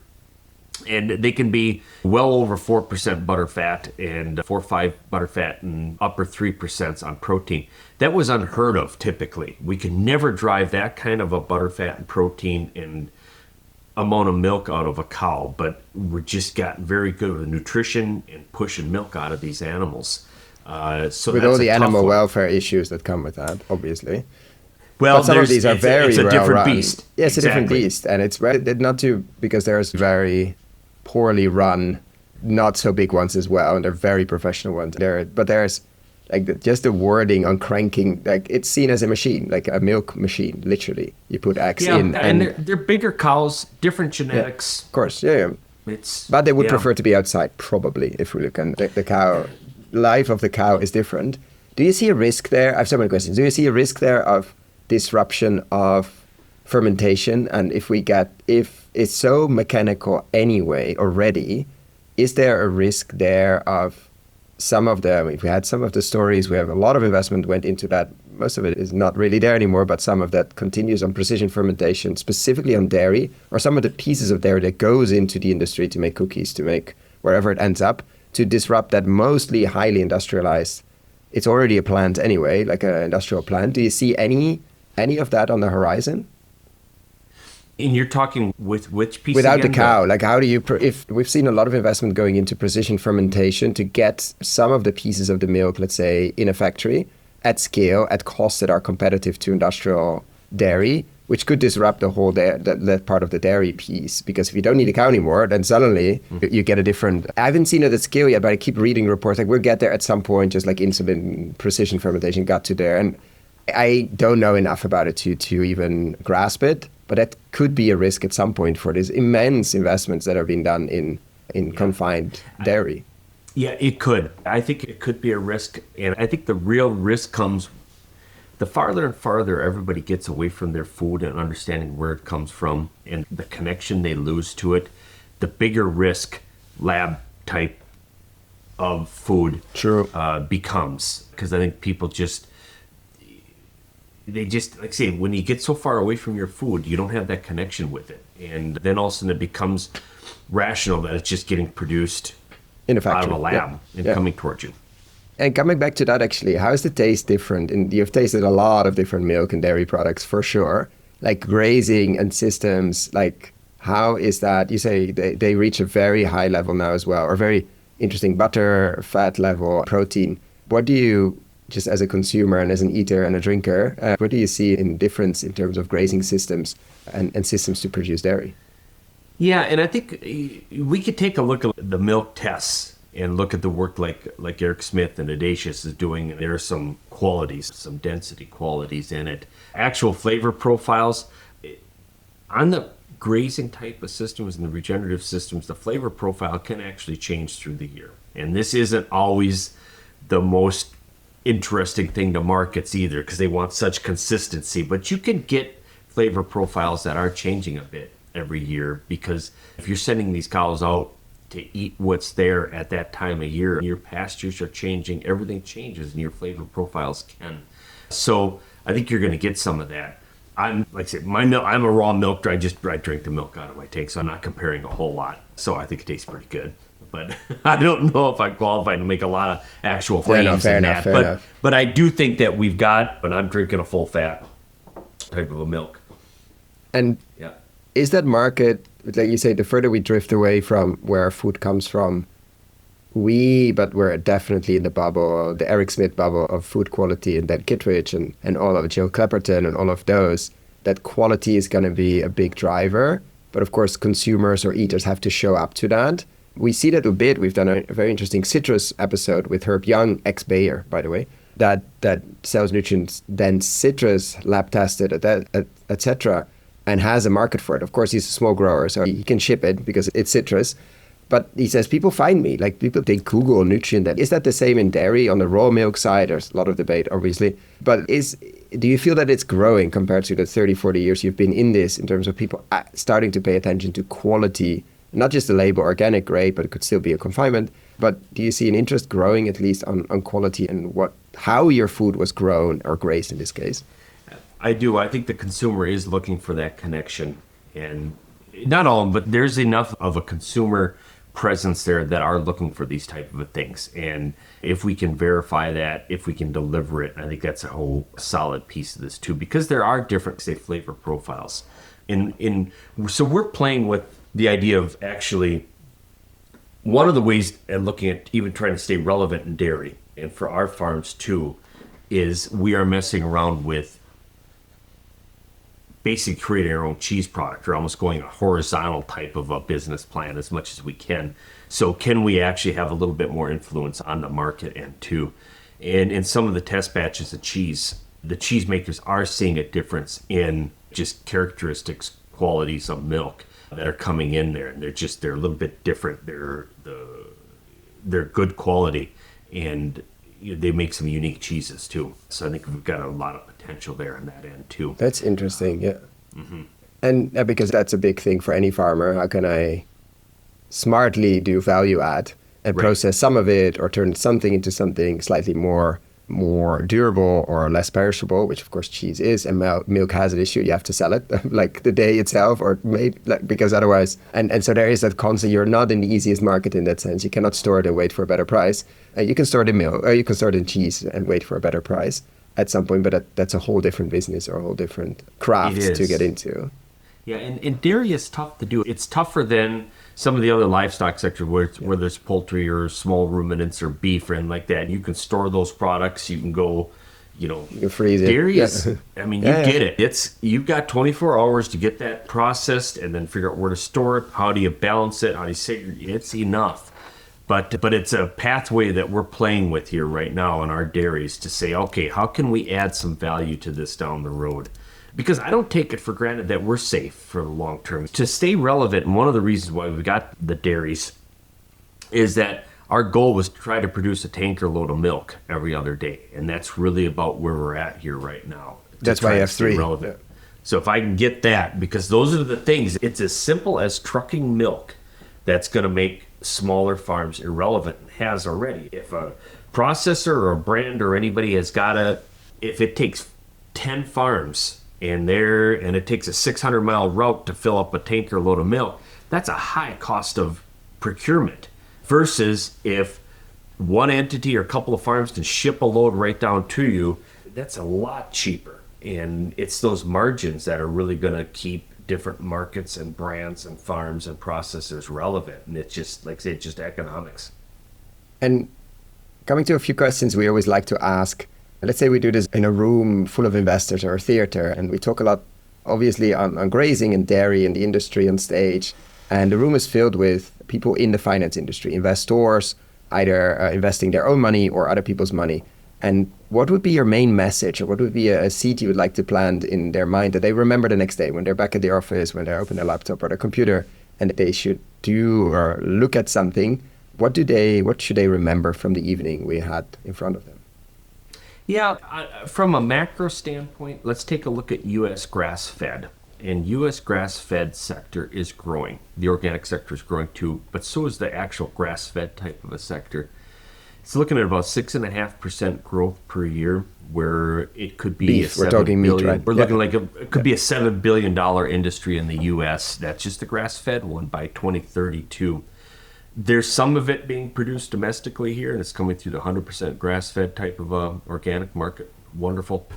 and they can be well over 4% butter fat and 4 or 5 butter fat and upper 3% on protein. That was unheard of typically. We could never drive that kind of a butter fat and protein and amount of milk out of a cow, but we just got very good with nutrition and pushing milk out of these animals. So with that's all the a tough animal one. welfare issues that come with that, obviously. Well, But some of these are it's a well different run. beast. Yeah, it's a different Exactly. beast, and it's not too, because there's very poorly run, not so big ones as well, and they're very professional ones. But there's like just the wording on cranking, like it's seen as a machine, like a milk machine, literally. You put X Yeah, in, and they're bigger cows, different genetics. of course, yeah. It's But they would yeah. prefer to be outside, probably, if we look at the cow. Life of the cow is different. Do you see a risk there? I have so many questions. Do you see a risk there of disruption of fermentation? And if it's so mechanical anyway already, is there a risk there of some of them? If we had some of the stories, we have a lot of investment went into that. Most of it is not really there anymore, but some of that continues on precision fermentation, specifically on dairy, or some of the pieces of dairy that goes into the industry to make cookies, to make wherever it ends up, to disrupt that mostly highly industrialized. It's already a plant anyway, like an industrial plant. Do you see any of that on the horizon? And you're talking with which piece? Without again? the cow, like how do you, if we've seen a lot of investment going into precision fermentation to get some of the pieces of the milk, let's say, in a factory at scale, at costs that are competitive to industrial dairy, which could disrupt the whole that part of the dairy piece. Because if you don't need a cow anymore, then suddenly you get a different. I haven't seen it at scale yet, but I keep reading reports like we'll get there at some point, just like insulin precision fermentation got to there. And I don't know enough about it to even grasp it, but that could be a risk at some point for these immense investments that are being done in confined dairy. Yeah, it could. I think it could be a risk, and I think the real risk comes the farther and farther everybody gets away from their food and understanding where it comes from and the connection they lose to it, the bigger risk lab type of food becomes. Because I think people like I say, when you get so far away from your food, you don't have that connection with it. And then all of a sudden it becomes rational that it's just getting produced in a out factory. of a lab and coming towards you. And coming back to that, actually, how is the taste different? And you've tasted a lot of different milk and dairy products for sure, like grazing and systems. Like, how is that? You say they reach a very high level now as well, or very interesting butter, fat level, protein. What do you, just as a consumer and as an eater and a drinker, what do you see in difference in terms of grazing systems and systems to produce dairy? Yeah, and I think we could take a look at the milk tests and look at the work like Eric Smith and Audacious is doing. There are some qualities, some density qualities in it. Actual flavor profiles. On the grazing type of systems and the regenerative systems, the flavor profile can actually change through the year. And this isn't always the most interesting thing to markets either, because they want such consistency. But you can get flavor profiles that are changing a bit every year, because if you're sending these cows out to eat what's there at that time of year, your pastures are changing, everything changes, and your flavor profiles can. So I think you're going to get some of that. I'm like I said, my milk. I'm a raw milk drinker. I drink the milk out of my tank, so I'm not comparing a whole lot. So I think it tastes pretty good. But I don't know if I'm qualified to make a lot of actual claims fair in enough, that. fair enough. But I do think that we've got. But I'm drinking a full fat type of a milk. And Yeah. is that market, like you say, the further we drift away from where our food comes from, but we're definitely in the bubble, the Eric Smith bubble of food quality, and that Kittredge and all of Jill Clapperton and all of those, that quality is going to be a big driver. But of course, consumers or eaters have to show up to that. We see that a bit. We've done a very interesting citrus episode with Herb Young, ex-Bayer, by the way, that sells nutrient-dense citrus, lab tested, etc., and has a market for it. Of course, he's a small grower, so he can ship it because it's citrus. But he says, people find me. Like, people, they Google nutrient. Is that the same in dairy? On the raw milk side, there's a lot of debate, obviously. But do you feel that it's growing compared to the 30, 40 years you've been in this, in terms of people starting to pay attention to quality, not just the label, organic, great, but it could still be a confinement. But do you see an interest growing, at least on quality and how your food was grown or grazed in this case? I do. I think the consumer is looking for that connection. And not all, but there's enough of a consumer presence there that are looking for these type of things. And if we can verify that, if we can deliver it, I think that's a whole solid piece of this too, because there are different, say, flavor profiles So we're playing with the idea of actually one of the ways and looking at even trying to stay relevant in dairy and for our farms too is we are messing around with basically creating our own cheese product or almost going a horizontal type of a business plan as much as we can. So can we actually have a little bit more influence on the market end too? And in some of the test batches of cheese, the cheesemakers are seeing a difference in just characteristics, qualities of milk that are coming in there. And they're a little bit different. They're good quality and they make some unique cheeses too. So I think we've got a lot of potential there on that end too. That's interesting, yeah. And because that's a big thing for any farmer. How can I smartly do value add and process some of it or turn something into something slightly more durable or less perishable, which of course cheese is, and milk has an issue. You have to sell it like the day itself or maybe because otherwise, and so there is that concept. You're not in the easiest market in that sense. You cannot store it and wait for a better price. You can store it in milk or you can store it in cheese and wait for a better price at some point, but that's a whole different business or a whole different craft to get into. Yeah, and dairy is tough to do. It's tougher than some of the other livestock sectors where there's poultry or small ruminants or beef and like that. You can store those products. You can go, you can freeze it. Dairy is, I mean, get it. You've got 24 hours to get that processed and then figure out where to store it. How do you balance it? How do you say it's enough? But it's a pathway that we're playing with here right now in our dairies to say, okay, how can we add some value to this down the road? Because I don't take it for granted that we're safe for the long term. To stay relevant, and one of the reasons why we've got the dairies is that our goal was to try to produce a tanker load of milk every other day. And that's really about where we're at here right now. That's why you have three. Relevant. So if I can get that, because those are the things, it's as simple as trucking milk that's going to make smaller farms irrelevant and has already. If a processor or a brand or anybody has if it takes 10 farms and it takes a 600-mile route to fill up a tanker load of milk, that's a high cost of procurement. Versus if one entity or a couple of farms can ship a load right down to you, that's a lot cheaper. And it's those margins that are really going to keep different markets and brands and farms and processors relevant. And it's just, like I said, just economics. And coming to a few questions we always like to ask. Let's say we do this in a room full of investors or a theater, and we talk a lot, obviously, on grazing and dairy and the industry on stage. And the room is filled with people in the finance industry, investors, either investing their own money or other people's money. And what would be your main message, or what would be a seed you would like to plant in their mind that they remember the next day when they're back at the office, when they open their laptop or their computer, and they should do or look at something? What should they remember from the evening we had in front of them? Yeah, from a macro standpoint, let's take a look at U.S. grass-fed. And U.S. grass-fed sector is growing. The organic sector is growing too, but so is the actual grass-fed type of a sector. It's looking at about 6.5% growth per year, where it could be beef, we're talking meat, right? We're looking like it could be a $7 billion industry in the U.S. That's just the grass-fed one by 2032. There's some of it being produced domestically here, and it's coming through the 100% grass-fed type of organic market. Wonderful.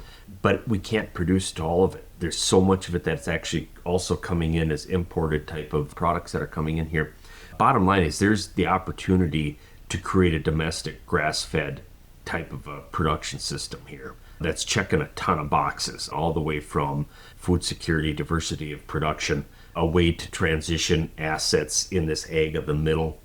But we can't produce to all of it. There's so much of it that's actually also coming in as imported type of products that are coming in here. Bottom line is there's the opportunity to create a domestic grass-fed type of a production system here that's checking a ton of boxes, all the way from food security, diversity of production, a way to transition assets in this ag of the middle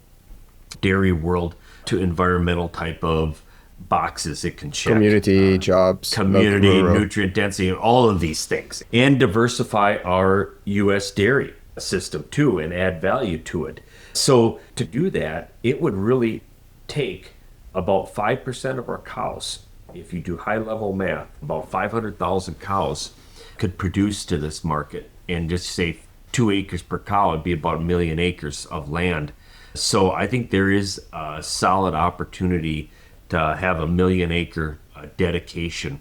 dairy world to environmental type of boxes it can check. Community, jobs, community, nutrient density, all of these things. And diversify our U.S. dairy system too and add value to it. So to do that, it would really take about 5% of our cows. If you do high-level math, about 500,000 cows could produce to this market. And just say 2 acres per cow would be about 1 million acres of land. So I think there is a solid opportunity to have a 1 million acre dedication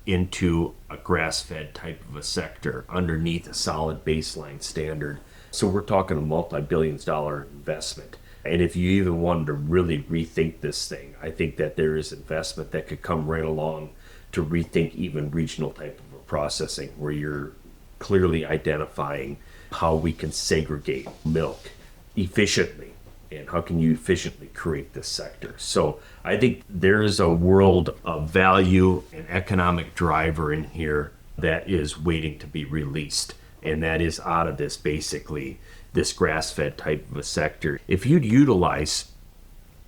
into a grass-fed type of a sector underneath a solid baseline standard. So we're talking a multi-billions-dollar investment. And if you even wanted to really rethink this thing, I think that there is investment that could come right along to rethink even regional type of processing, where you're clearly identifying how we can segregate milk efficiently and how can you efficiently create this sector. So I think there is a world of value and economic driver in here that is waiting to be released. And that is out of this, basically, this grass-fed type of a sector. If you'd utilize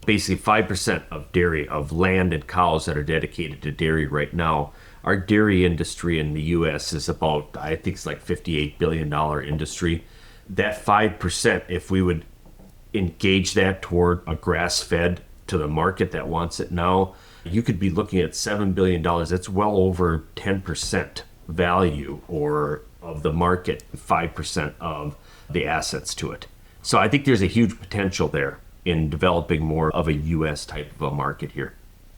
basically 5% of dairy, of land and cows that are dedicated to dairy right now, our dairy industry in the U.S. is about, I think it's like $58 billion industry. That 5%, if we would engage that toward a grass-fed to the market that wants it now, you could be looking at $7 billion. That's well over 10% value or of the market, 5% of the assets to it. So I think there's a huge potential there in developing more of a U.S. type of a market here.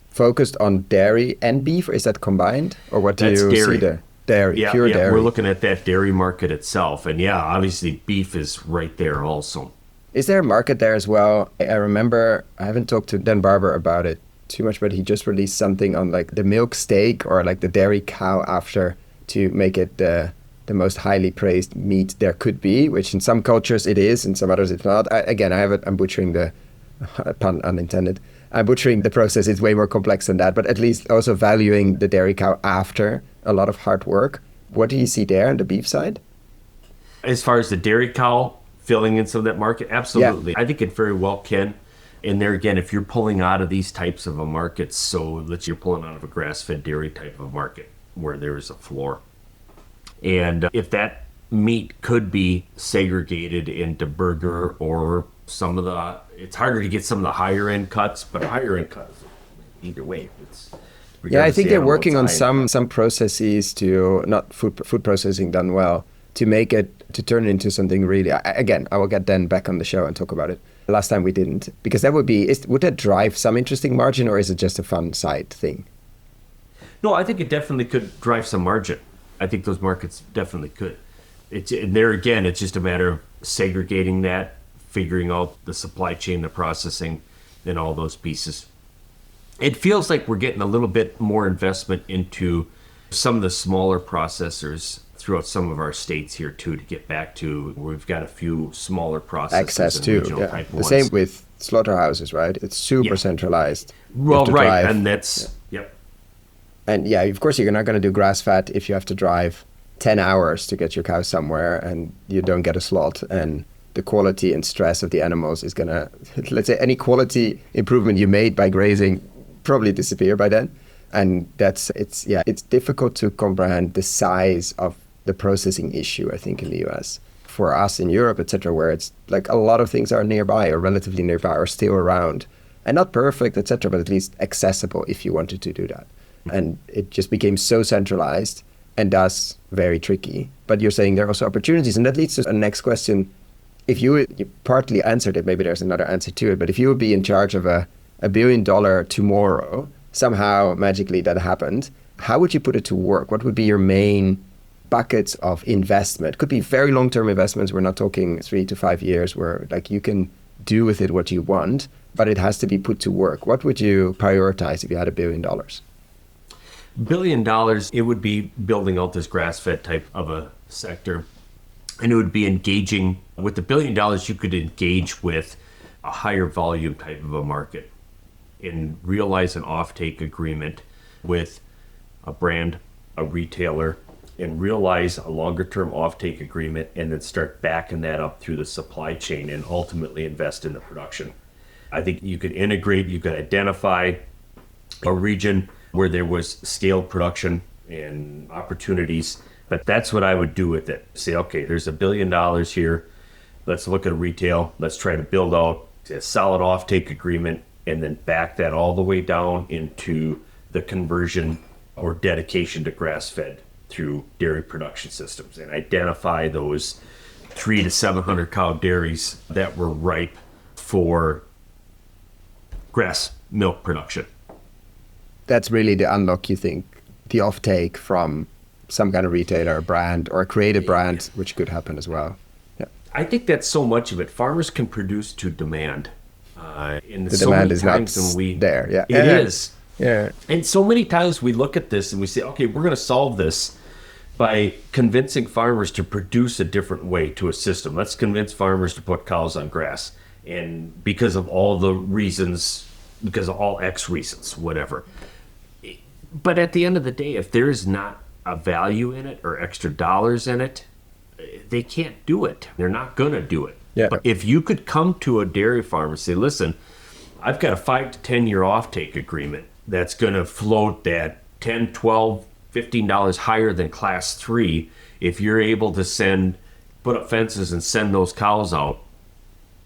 Focused on dairy and beef, or is that combined? Or what do That's you dairy. see there? Dairy, Yeah, pure yeah, dairy. we're looking at that dairy market itself. And yeah, obviously beef is right there also. Is there a market there as well? I remember, I haven't talked to Dan Barber about it too much, but he just released something on like the milk steak or like the dairy cow after to make it the most highly praised meat there could be, which in some cultures it is, in some others it's not. I'm butchering the, pun unintended, I'm butchering the process. It's way more complex than that, but at least also valuing the dairy cow after a lot of hard work. What do you see there on the beef side? As far as the dairy cow filling in some of that market, absolutely. Yeah. I think it very well can. And there again, if you're pulling out of these types of a market, so let's you're pulling out of a grass-fed dairy type of market where there is a floor. And if that meat could be segregated into burger or some of the, it's harder to get some of the higher end cuts, but higher end cuts, either way, it's. Yeah, I think the they're working on animal's some processes to, not food processing done well, to make it, to turn it into something really, again, I will get Dan back on the show and talk about it. Last time we didn't, because that would that drive some interesting margin, or is it just a fun side thing? No, I think it definitely could drive some margin. I think those markets definitely could. And there again, it's just a matter of segregating that, figuring out the supply chain, the processing, and all those pieces. It feels like we're getting a little bit more investment into some of the smaller processors throughout some of our states here too, to get back to where we've got a few smaller processors. Access and to, regional yeah. type The ones. same with slaughterhouses, right? It's super centralized. You Well, have to right, drive. and that's, yep. And yeah, of course, you're not going to do grass fat if you have to drive 10 hours to get your cow somewhere and you don't get a slot. And the quality and stress of the animals is going to, let's say, any quality improvement you made by grazing probably disappear by then. And it's difficult to comprehend the size of the processing issue, I think, in the US. For us in Europe, etc., where it's like a lot of things are nearby or relatively nearby or still around. And not perfect, etc., but at least accessible if you wanted to do that. And it just became so centralized and thus very tricky. But you're saying there are also opportunities. And that leads to the next question. If you partly answered it, maybe there's another answer to it, but if you would be in charge of a $1 billion tomorrow, somehow magically that happened, how would you put it to work? What would be your main buckets of investment? Could be very long-term investments. We're not talking 3 to 5 years where like you can do with it what you want, but it has to be put to work. What would you prioritize if you had $1 billion? $1 billion, it would be building out this grass-fed type of a sector. And it would be engaging, with $1 billion, you could engage with a higher volume type of a market and realize an offtake agreement with a brand, a retailer, and realize a longer term offtake agreement and then start backing that up through the supply chain and ultimately invest in the production. I think you could integrate, you could identify a region where there was scaled production and opportunities, but that's what I would do with it. Say, okay, there's $1 billion here. Let's look at retail. Let's try to build out a solid offtake agreement and then back that all the way down into the conversion or dedication to grass-fed through dairy production systems and identify those 300 to 700 cow dairies that were ripe for grass milk production. That's really the unlock, you think, the offtake from some kind of retailer or brand or a creative brand, which could happen as well. Yeah. I think that's so much of it. Farmers can produce to demand. And The so demand many is not times when there. Yeah. It is. Yeah. And so many times we look at this and we say, okay, we're going to solve this by convincing farmers to produce a different way to a system. Let's convince farmers to put cows on grass. And because of all the reasons, because of all X reasons, whatever. But at the end of the day, if there is not a value in it or extra dollars in it, they can't do it. They're not going to do it. Yeah. But if you could come to a dairy farm and say, listen, I've got a 5 to 10 year offtake agreement that's going to float that $10, $12, $15 higher than class 3 if you're able to put up fences and send those cows out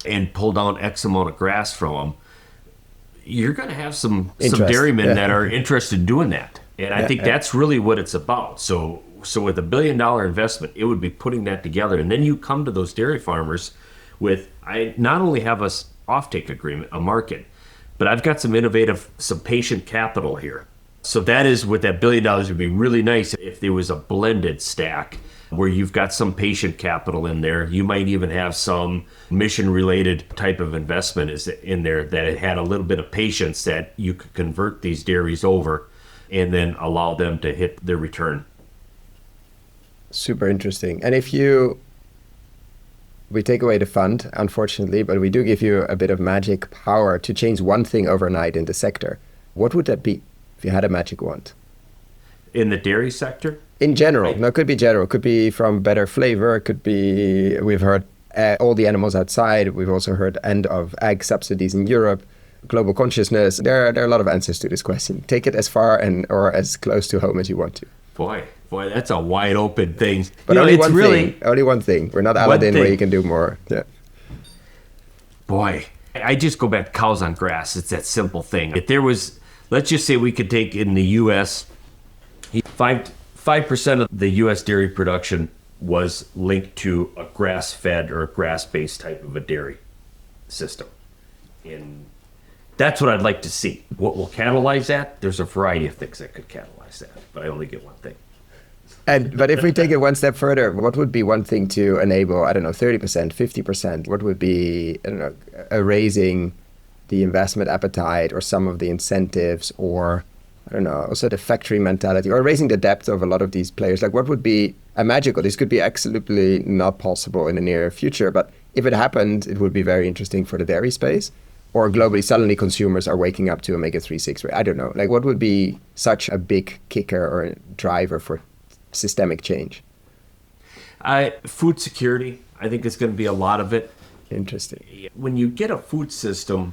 and pull down X amount of grass from them, you're going to have some dairymen that are interested in doing that. And I think that's really what it's about. So with $1 billion investment, it would be putting that together. And then you come to those dairy farmers with, I not only have a offtake agreement, a market, but I've got some patient capital here. So that is what that $1 billion would be really nice if there was a blended stack where you've got some patient capital in there. You might even have some mission-related type of investment is in there that it had a little bit of patience that you could convert these dairies over and then allow them to hit their return. Super interesting. And we take away the fund, unfortunately, but we do give you a bit of magic power to change one thing overnight in the sector. What would that be if you had a magic wand? In the dairy sector? In general. No, it could be general. It could be from better flavor. It could be, we've heard all the animals outside. We've also heard end of ag subsidies in Europe, global consciousness. There are a lot of answers to this question. Take it as far or as close to home as you want to. Boy, that's a wide open thing. But only one thing. We're not Aladdin where you can do more. Yeah. Boy, I just go back to cows on grass. It's that simple thing. If there was, let's just say we could take in the U.S., 5% of the U.S. dairy production was linked to a grass-fed or a grass-based type of a dairy system. And that's what I'd like to see. What will catalyze that? There's a variety of things that could catalyze that, but I only get one thing. But if we take it one step further, what would be one thing to enable, 30%, 50%? What would be, raising the investment appetite or some of the incentives or, also the factory mentality or raising the depth of a lot of these players? Like what would be a magical? This could be absolutely not possible in the near future, but if it happened, it would be very interesting for the dairy space. Or globally, suddenly consumers are waking up to omega-3, 6. I don't know. Like what would be such a big kicker or driver for systemic change? Food security, I think is going to be a lot of it. Interesting. When you get a food system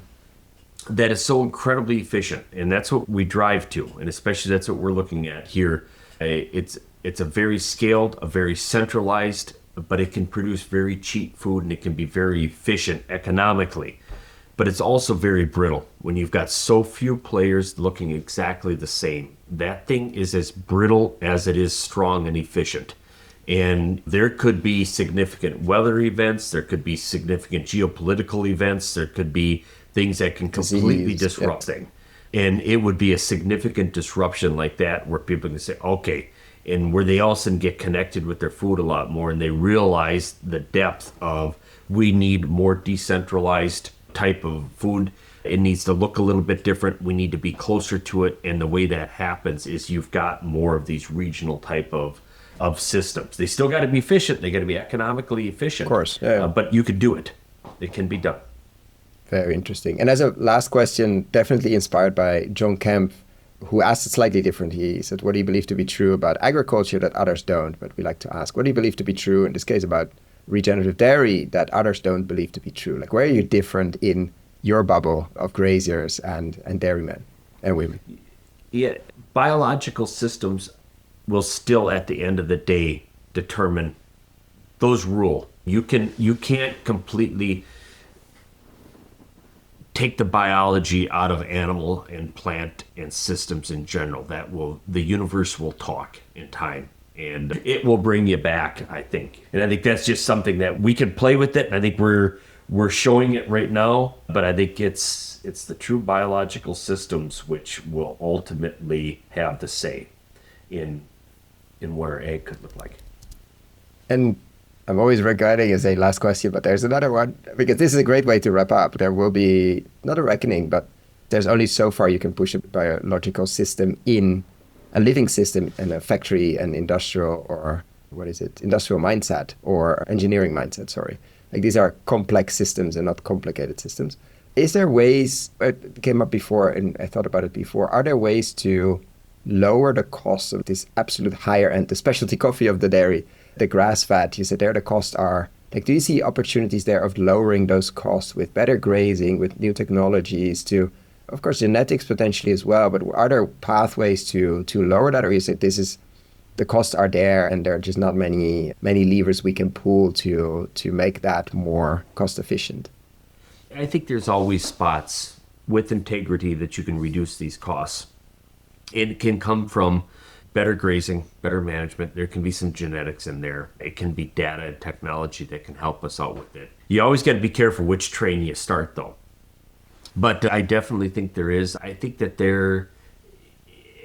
that is so incredibly efficient, and that's what we drive to, and especially that's what we're looking at here, it's a very scaled, a very centralized, but it can produce very cheap food and it can be very efficient economically. But it's also very brittle. When you've got so few players looking exactly the same, that thing is as brittle as it is strong and efficient. And there could be significant weather events, there could be significant geopolitical events, there could be things that can completely disrupt things. And it would be a significant disruption like that where people can say, okay, and where they all of a sudden get connected with their food a lot more and they realize the depth of we need more decentralized type of food. It needs to look a little bit different. We need to be closer to it. And the way that happens is you've got more of these regional type of systems. They still got to be efficient. They got to be economically efficient. Of course. Yeah. But you could do it. It can be done. Very interesting. And as a last question, definitely inspired by John Kemp, who asked it slightly different. He said, what do you believe to be true about agriculture that others don't? But we like to ask, what do you believe to be true, in this case about regenerative dairy, that others don't believe to be true? Like, where are you different in your bubble of graziers and dairymen and women? Yeah, biological systems will still, at the end of the day, determine those rule. You can't completely take the biology out of animal and plant and systems in general. The universe will talk in time. And it will bring you back, I think. And I think that's just something that we can play with it. And I think we're showing it right now. But I think it's the true biological systems which will ultimately have the say in what our egg could look like. And I'm always regretting as a last question, but there's another one, because this is a great way to wrap up. There will be not a reckoning, but there's only so far you can push a biological system in a living system and a factory and industrial or industrial mindset or engineering mindset, sorry. Like these are complex systems and not complicated systems. Is there ways, it came up before and I thought about it before, are there ways to lower the cost of this absolute higher end, the specialty coffee of the dairy, the grass fat, you said there the costs are, like do you see opportunities there of lowering those costs with better grazing, with new technologies to, of course, genetics potentially as well, but are there pathways to lower that, or is it the costs are there and there are just not many levers we can pull to make that more cost efficient? I think there's always spots with integrity that you can reduce these costs. It can come from better grazing, better management. There can be some genetics in there. It can be data and technology that can help us out with it. You always got to be careful which train you start, though. But I definitely think there is. I think that there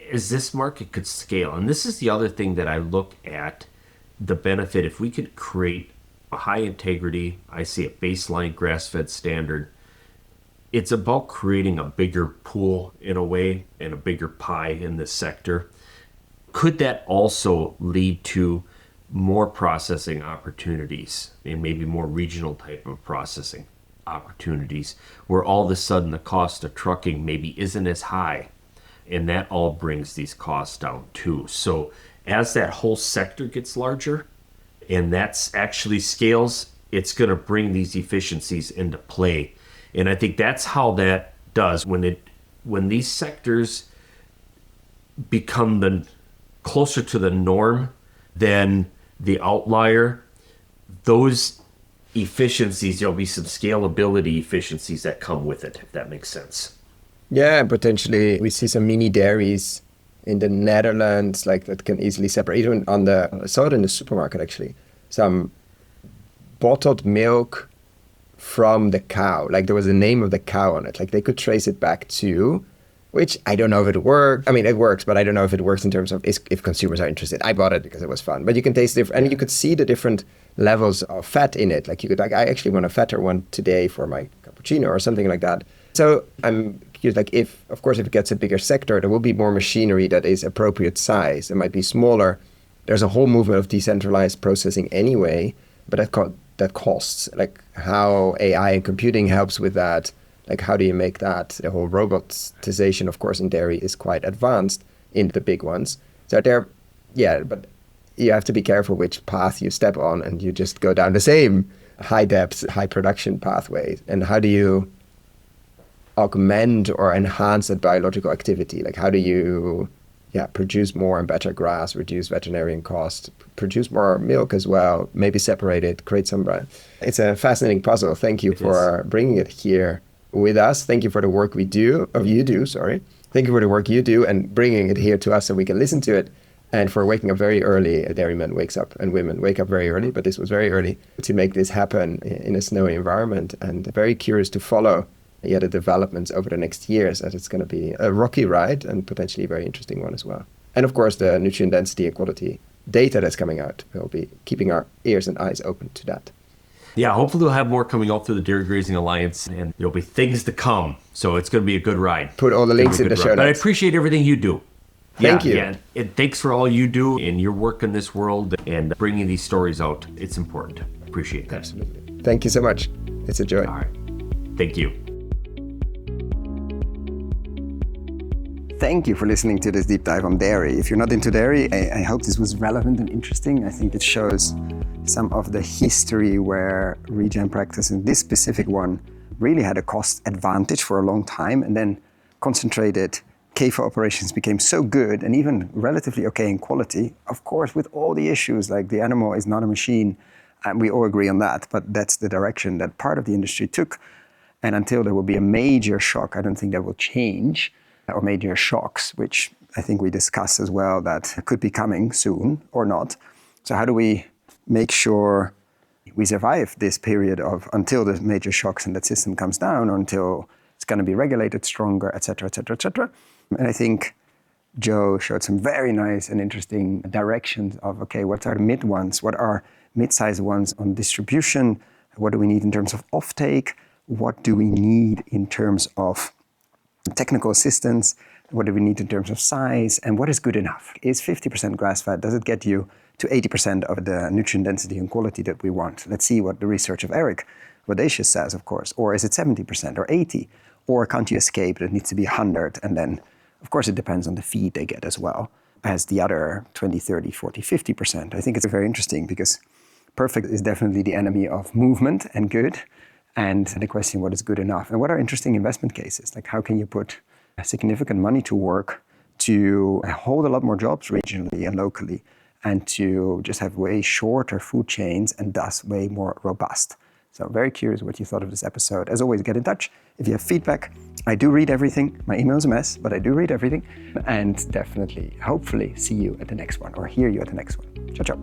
is this market could scale. And this is the other thing that I look at, the benefit. If we could create a high integrity, I see a baseline grass-fed standard, it's about creating a bigger pool in a way and a bigger pie in this sector. Could that also lead to more processing opportunities and maybe more regional type of processing opportunities where all of a sudden the cost of trucking maybe isn't as high, and that all brings these costs down too. So as that whole sector gets larger and that's actually scales, it's going to bring these efficiencies into play. And I think that's how that does. When these sectors become closer to the norm than the outlier, those efficiencies, there'll be some scalability efficiencies that come with it, if that makes sense. Yeah, potentially we see some mini dairies in the Netherlands, like that can easily separate. Even I saw it in the supermarket actually, some bottled milk from the cow. Like there was the name of the cow on it. Like they could trace it back to, which I don't know if it works. I mean, it works, but I don't know if it works in terms of if consumers are interested. I bought it because it was fun, but you can taste different, and you could see the different levels of fat in it. Like you could, like I actually want a fatter one today for my cappuccino or something like that. So I'm curious, like if it gets a bigger sector, there will be more machinery that is appropriate size. It might be smaller. There's a whole movement of decentralized processing anyway, but that costs. Like how AI and computing helps with that. Like how do you make that? The whole robotization, of course, in dairy is quite advanced in the big ones. So but you have to be careful which path you step on, and you just go down the same high depth, high production pathway. And how do you augment or enhance that biological activity? Like how do you produce more and better grass, reduce veterinarian costs, produce more milk as well, maybe separate it, create some brand. It's a fascinating puzzle. Thank you for bringing it here with us. Thank you for the work Thank you for the work you do and bringing it here to us so we can listen to it. And for waking up very early. A dairyman wakes up and women wake up very early, but this was very early to make this happen in a snowy environment, and very curious to follow the developments over the next years, as it's going to be a rocky ride and potentially a very interesting one as well. And of course, the nutrient density and quality data that's coming out, we'll be keeping our ears and eyes open to that. Yeah, hopefully we'll have more coming out through the Dairy Grazing Alliance, and there'll be things to come. So it's going to be a good ride. Put all the links in the show notes. But I appreciate everything you do. Thank you. Yeah, and thanks for all you do in your work in this world and bringing these stories out. It's important. Appreciate that. Absolutely. Thank you so much. It's a joy. All right. Thank you. Thank you for listening to this deep dive on dairy. If you're not into dairy, I hope this was relevant and interesting. I think it shows some of the history where regen practice, and this specific one, really had a cost advantage for a long time, and then concentrated CAFO operations became so good and even relatively okay in quality, of course, with all the issues, like the animal is not a machine, and we all agree on that, but that's the direction that part of the industry took. And until there will be a major shock, I don't think that will change, or major shocks, which I think we discussed as well, that could be coming soon or not. So how do we make sure we survive this period of until the major shocks and that system comes down, or until it's going to be regulated stronger, et cetera, et cetera, et cetera. And I think Joe showed some very nice and interesting directions of, okay, what are the mid ones? What are mid-sized ones on distribution? What do we need in terms of offtake? What do we need in terms of technical assistance? What do we need in terms of size? And what is good enough? Is 50% grass fed, does it get you to 80% of the nutrient density and quality that we want? Let's see what the research of Eric Bodacious says, of course. Or is it 70% or 80? Or can't you escape? It needs to be 100. And then, of course, it depends on the feed they get as well as the other 20, 30, 40, 50%. I think it's very interesting because perfect is definitely the enemy of movement and good. And the question, what is good enough? And what are interesting investment cases? Like how can you put significant money to work to hold a lot more jobs regionally and locally and to just have way shorter food chains and thus way more robust? So very curious what you thought of this episode. As always, get in touch. If you have feedback, I do read everything. My email's a mess, but I do read everything. And definitely, hopefully, see you at the next one or hear you at the next one. Ciao, ciao.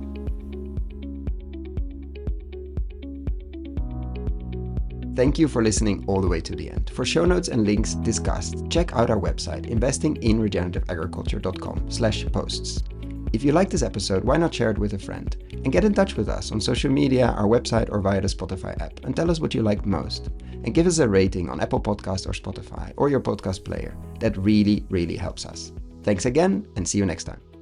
Thank you for listening all the way to the end. For show notes and links discussed, check out our website, investinginregenerativeagriculture.com/posts. If you like this episode, why not share it with a friend? And get in touch with us on social media, our website, or via the Spotify app, and tell us what you like most. And give us a rating on Apple Podcasts or Spotify, or your podcast player. That really, really helps us. Thanks again, and see you next time.